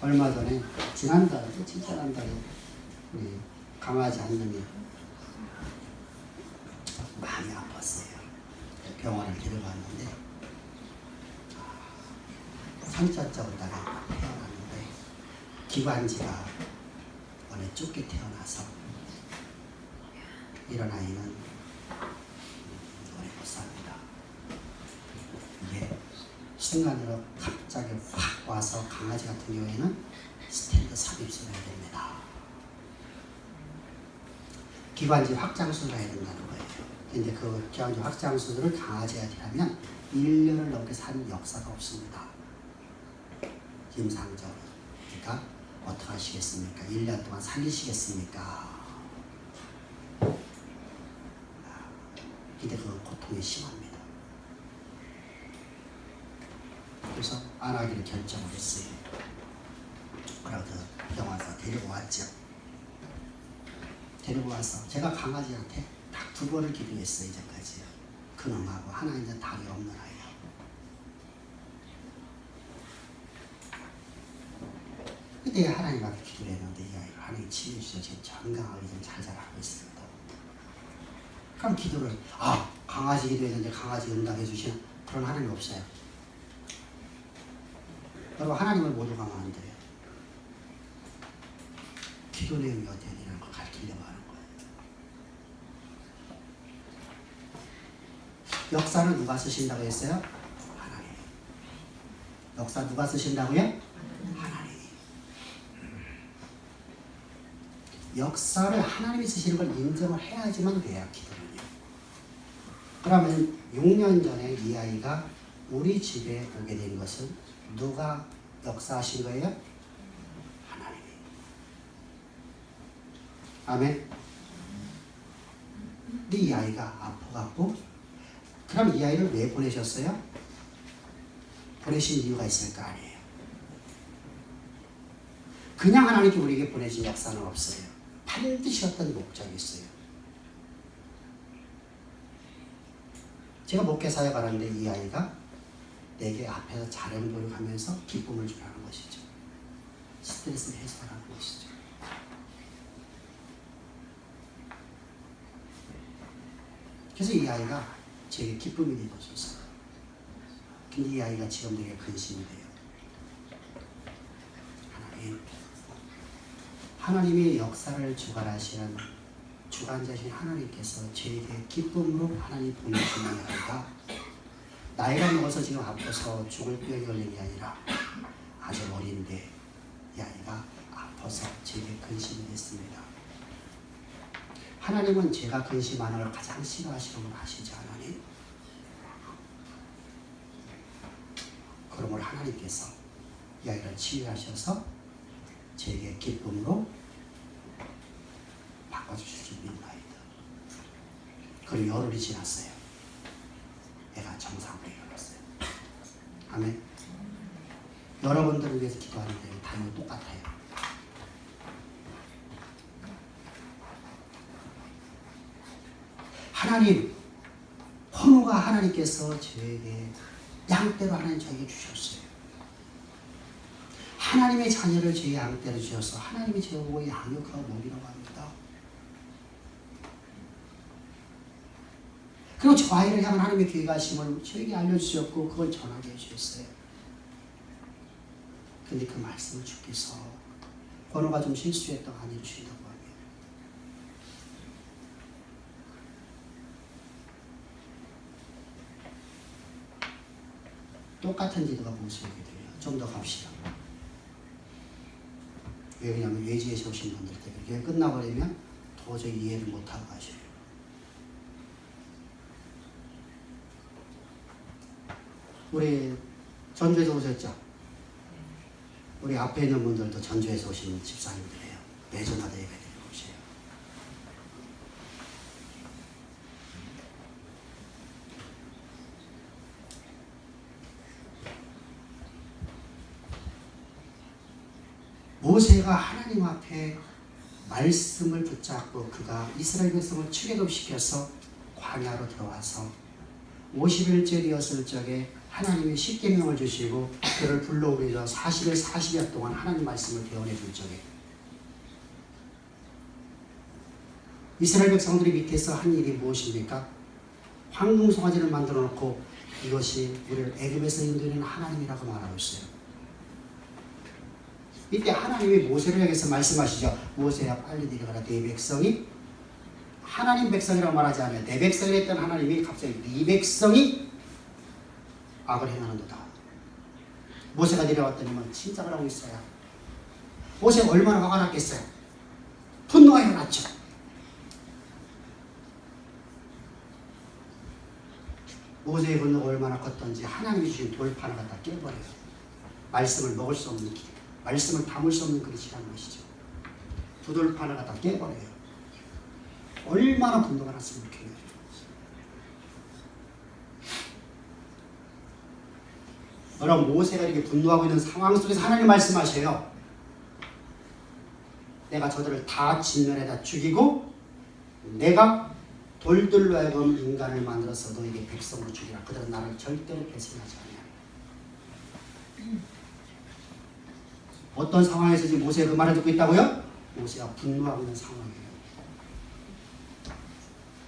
얼마 전에 지난달에 우리 강아지 한 놈이 많이 아팠어요. 병원을 데려갔는데 상처적으로다가 태어났는데 기관지가 원래 좁게 태어나서 이런 아이는 오래 못 삽니다. 이게 순간으로 갑자기 확 와서 강아지 같은 경우에는 스탠드 삽입술을 해야 됩니다. 기관지 확장술을 해야 된다는 거예요. 근데 그 기관지 확장술을 강아지한테 하면 1년을 넘게 산 역사가 없습니다. 임상적으로. 그러니까 어떻게 하시겠습니까? 1년 동안 살리시겠습니까? 근데 그 고통이 심합니다. 그래서 안 하기로 결정을 했어요. 그래서 병원에서 데리고 왔죠. 데리고 와서 제가 강아지한테 딱 2번을 기도했어요. 이제까지요. 그놈하고 하나 이제 다리 없는 아이요. 그때 하나님 앞에 기도를 했는데 이 아이를 하나님 치유해 주셔서 지금 건강하게 좀 잘 자라고 있습니다. 그럼 기도를 강아지 기도했는데 강아지 응답해 주시는 그런 하나님 없어요. 여러분 하나님을 모두가 안 돼요. 기도 내용이 어떻게 되는 걸 가르치려고 하는 거예요. 역사는 누가 쓰신다고 했어요? 하나님. 역사 누가 쓰신다고요? 하나님. 역사를 하나님이 쓰시는 걸 인정을 해야지만 돼요. 기도는요. 그러면 6년 전에 이 아이가 우리 집에 오게 된 것은 누가 역사하신 거예요? 하나님이. 아멘. 근데 이 아이가 아파갖고 그럼 이 아이를 왜 보내셨어요? 보내신 이유가 있을 거 아니에요. 그냥 하나님께 우리에게 보내신 역사는 없어요. 반드시 어떤 목적이 있어요. 제가 목회 사역하는데 이 아이가 내게 앞에서 잘한 보여가면서 기쁨을 주라는 것이죠. 스트레스를 해소하라는 것이죠. 그래서 이 아이가 제게 기쁨이 되어줬어요. 근데 이 아이가 지금 되게 근심이 돼요. 하나님이 역사를 주관하시는 주관자신 하나님께서 저에게 기쁨으로 하나님 보내신 이 아이가 나이가 먹어서 지금 아파서 죽을 병이 걸린 게 아니라 아주 어린데 이 아이가 아파서 제게 근심이 됐습니다. 하나님은 제가 근심하는 걸 가장 싫어하시는 걸 아시지 않으니? 그러므로 하나님께서 이 아이를 치유하셔서 제게 기쁨으로 바꿔주실 줄 믿나이다. 그리고 열흘이 지났어요. 애가 정상으로 일어났어요. 아멘. 여러분들을 위해서 기도하는데 당연히 똑같아요. 하나님, 헌우가 그가 하나님께서 저에게 양떼로 하나님 저에게 주셨어요. 하나님의 자녀를 제 양떼로 주셔서 하나님이 저를 보고 양육하고 먹이라고 합니다. 그리고 저 아이를 향한 하나님의 귀가심을 저에게 알려주셨고 그걸 전하게 해주셨어요. 근데 그 말씀을 주께서 번호가 좀 실수했다고 안 해주신다고 하면 똑같은 지도가 모습이게 돼요. 좀 더 갑시다. 왜 그러냐면 외지에서 오신 분들 때문에 이게 끝나버리면 도저히 이해를 못하고 가셔요. 우리 전주에서 오셨죠? 우리 앞에 있는 분들도 전주에서 오시는 집사님들이에요. 매주마다 예배드리고 오세요. 모세가 하나님 앞에 말씀을 붙잡고 그가 이스라엘 백성을 출애굽시켜서 광야로 들어와서 50일째 되었을 적에 하나님이 십계명을 주시고 그를 불러오리자 40일 40여 동안 하나님 말씀을 배워내 줄 적에 이스라엘 백성들이 밑에서 한 일이 무엇입니까? 황금 송아지를 만들어 놓고 이것이 우리를 애굽에서 인도하는 하나님이라고 말하고 있어요. 이때 하나님이 모세를 향해서 말씀하시죠. 모세야 빨리 내려가라. 네 백성이 하나님 백성이라고 말하지 않아요. 내 백성이 했던 하나님이 갑자기 네 백성이 악을 행하는도다. 모세가 내려왔더니만 침상을 하고 있어요. 모세가 얼마나 화가 났겠어요. 분노가 일어났죠. 모세의 분노가 얼마나 컸던지 하나님이 주신 돌판을 갖다 깨버려요. 말씀을 먹을 수 없는 길, 말씀을 담을 수 없는 그릇이라는 것이죠. 두 돌판을 갖다 깨버려요. 얼마나 분노가 났으면 좋겠네요. 그럼 모세가 이렇게 분노하고 있는 상황 속에서 하나님 말씀하셔요. 내가 저들을 다 진면에다 죽이고 내가 돌들로 하여금 인간을 만들어서 너에게 백성으로 죽이라. 그들은 나를 절대로 배신하지 아니하리라. 어떤 상황에서 지금 모세가 그 말을 듣고 있다고요? 모세가 분노하고 있는 상황이에요.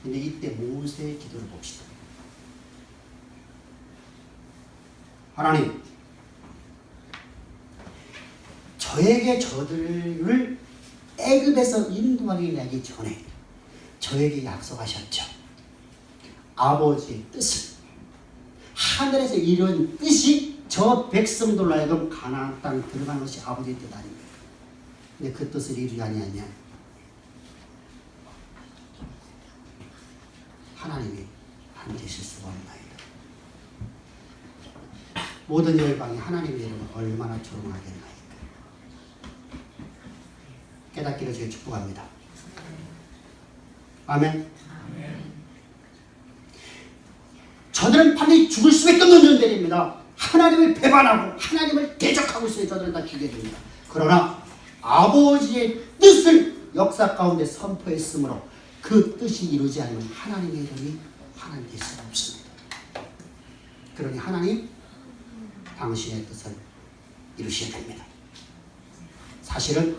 근데 이때 모세의 기도를 봅시다. 하나님, 저에게 저들을 애굽에서 인도하게 내기 전에 저에게 약속하셨죠. 아버지의 뜻을, 하늘에서 이룬 뜻이 저 백성들로 하여금 가나안 땅 들어가는 것이 아버지의 뜻 아닙니까? 근데 그 뜻을 이루지 아니하면 하나님이 반드시 수가 없나이다. 모든 열방이 하나님의 이름을 얼마나 조롱하겠나이까. 깨닫기를 주여 축복합니다. 아멘. 저들은 반드시 죽을 수밖에 없는 존재입니다. 하나님을 배반하고 하나님을 대적하고 있으니 저들은 다 죽게 됩니다. 그러나 아버지의 뜻을 역사 가운데 선포했으므로 그 뜻이 이루지 않으면 하나님의 이름이 하나님 될 수가 없습니다. 그러니 하나님, 당신의 뜻을 이루셔야 됩니다. 사실은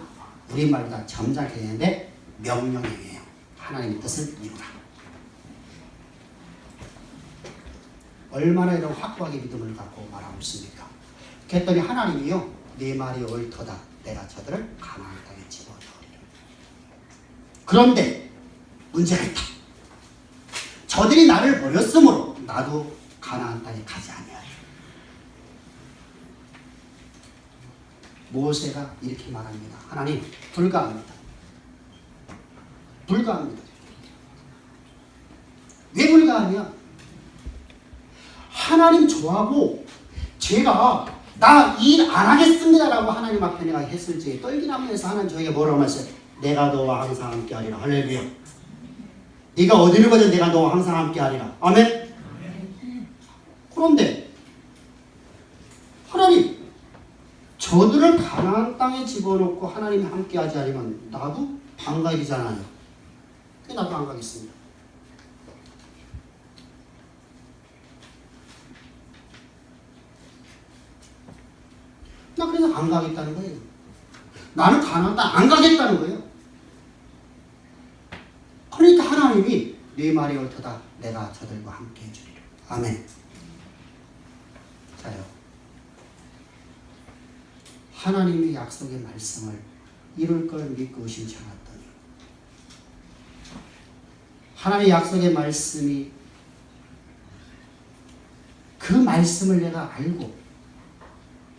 우리말로 다 점잖게 되는데 명령이에요. 하나님의 뜻을 이루라. 얼마나 이런 확고하게 믿음을 갖고 말하고 있습니까? 그랬더니 하나님이요, 네 말이 옳도다. 내가 저들을 가나안 땅에 집어넣으리라. 그런데 문제가 있다. 저들이 나를 버렸으므로 나도 가나안 땅에 가지 아니하리라. 모세가 이렇게 말합니다. 하나님, 불가합니다. 불가합니다. 왜 불가하냐? 하나님 저하고 제가 나 일 안 하겠습니다 라고 하나님 앞에 내가 했을 적에 떨기나무에서 하나님 저에게 뭐라고 말했어요? 내가 너와 항상 함께 하리라. 할렐루야. 네가 어디를 가든 내가 너와 항상 함께 하리라. 아멘. 그런데 하나님, 저들을 가나안 땅에 집어넣고 하나님이 함께 하지 않으면 나도 안 가야 되잖아요. 나도 안 가겠습니다. 나 그래서 안 가겠다는 거예요. 나는 가나안 안 가겠다는 거예요. 그러니까 하나님이 네 말이 옳도다. 내가 저들과 함께 해주리라. 아멘. 자요. 하나님의 약속의 말씀을 이룰 걸 믿고 의심치 않았더니 하나님의 약속의 말씀이 그 말씀을 내가 알고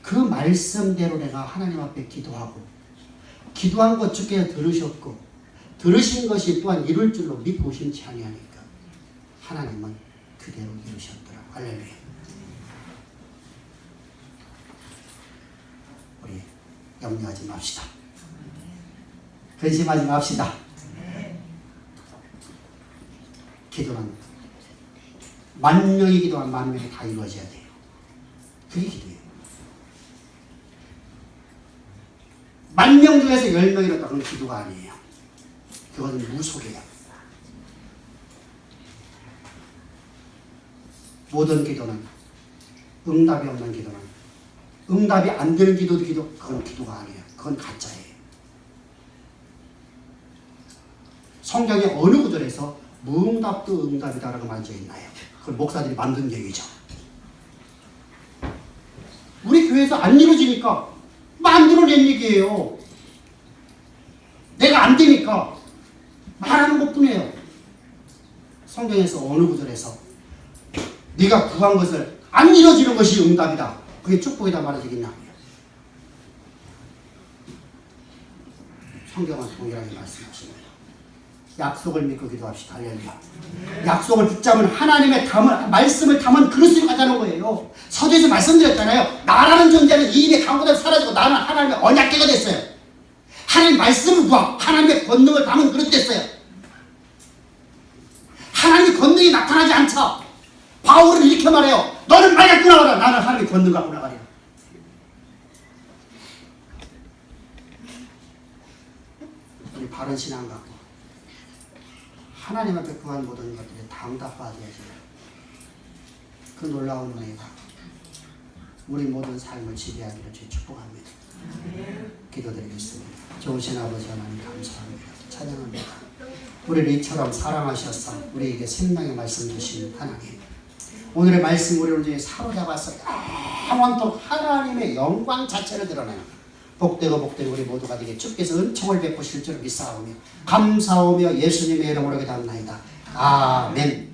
그 말씀대로 내가 하나님 앞에 기도하고 기도한 것 주께서 들으셨고 들으신 것이 또한 이룰 줄로 믿고 의심치 아니하니까 하나님은 그대로 이루셨더라. 할렐루야. 우리 염려하지 맙시다. 근심하지 맙시다. 기도는 만명이 기도한 만명이 다 이루어져야 돼요. 그게 기도예요. 만명 중에서 10명이 이뤘다. 그건 기도가 아니에요. 그건 무속이야. 모든 기도는 응답이 없는 기도는 응답이 안 되는 기도도 그건 기도가 아니에요. 그건 가짜예요. 성경의 어느 구절에서 무응답도 응답이다라고 말되어 있나요? 그건 목사들이 만든 얘기죠. 우리 교회에서 안 이루어지니까 만들어낸 얘기예요. 내가 안 되니까 말하는 것뿐이에요. 성경에서 어느 구절에서 네가 구한 것을 안 이루어지는 것이 응답이다. 그게 축복이다 말해지겠냐? 성경은 동일하게 말씀하십니다. 약속을 믿고 기도합시다. 할렐루야. 약속을 붙잡은 하나님의 말씀을 담은 그릇으로 가자는 거예요. 서두에서 말씀드렸잖아요. 나라는 존재는 이 입에 강구대로 사라지고 나는 하나님의 언약궤가 됐어요. 하나님의 말씀을 구하 하나님의 권능을 담은 그릇 됐어요. 하나님의 권능이 나타나지 않죠. 바울은 이렇게 말해요. 너는 말 갖고 나가라. 나는 하나님의 권능 갖고 나가리라. 우리 바른 신앙 갖고 하나님 앞에 구한 모든 것들이 다 응답받아야지. 그 놀라운 은혜가 우리 모든 삶을 지배하기를 주 축복합니다. 기도드리겠습니다. 좋으신 아버지 하나님 감사합니다. 찬양합니다. 우리를 이처럼 사랑하셔서 우리에게 생명의 말씀 주신 하나님, 오늘의 말씀 우리를 중에 사로잡아서 영원토록 하나님의 영광 자체를 드러내는 복되고 복된 우리 모두가 되게 주께서 은총을 베푸실 줄 믿사오며 감사하며 예수님의 이름으로 기도합니다. 아멘.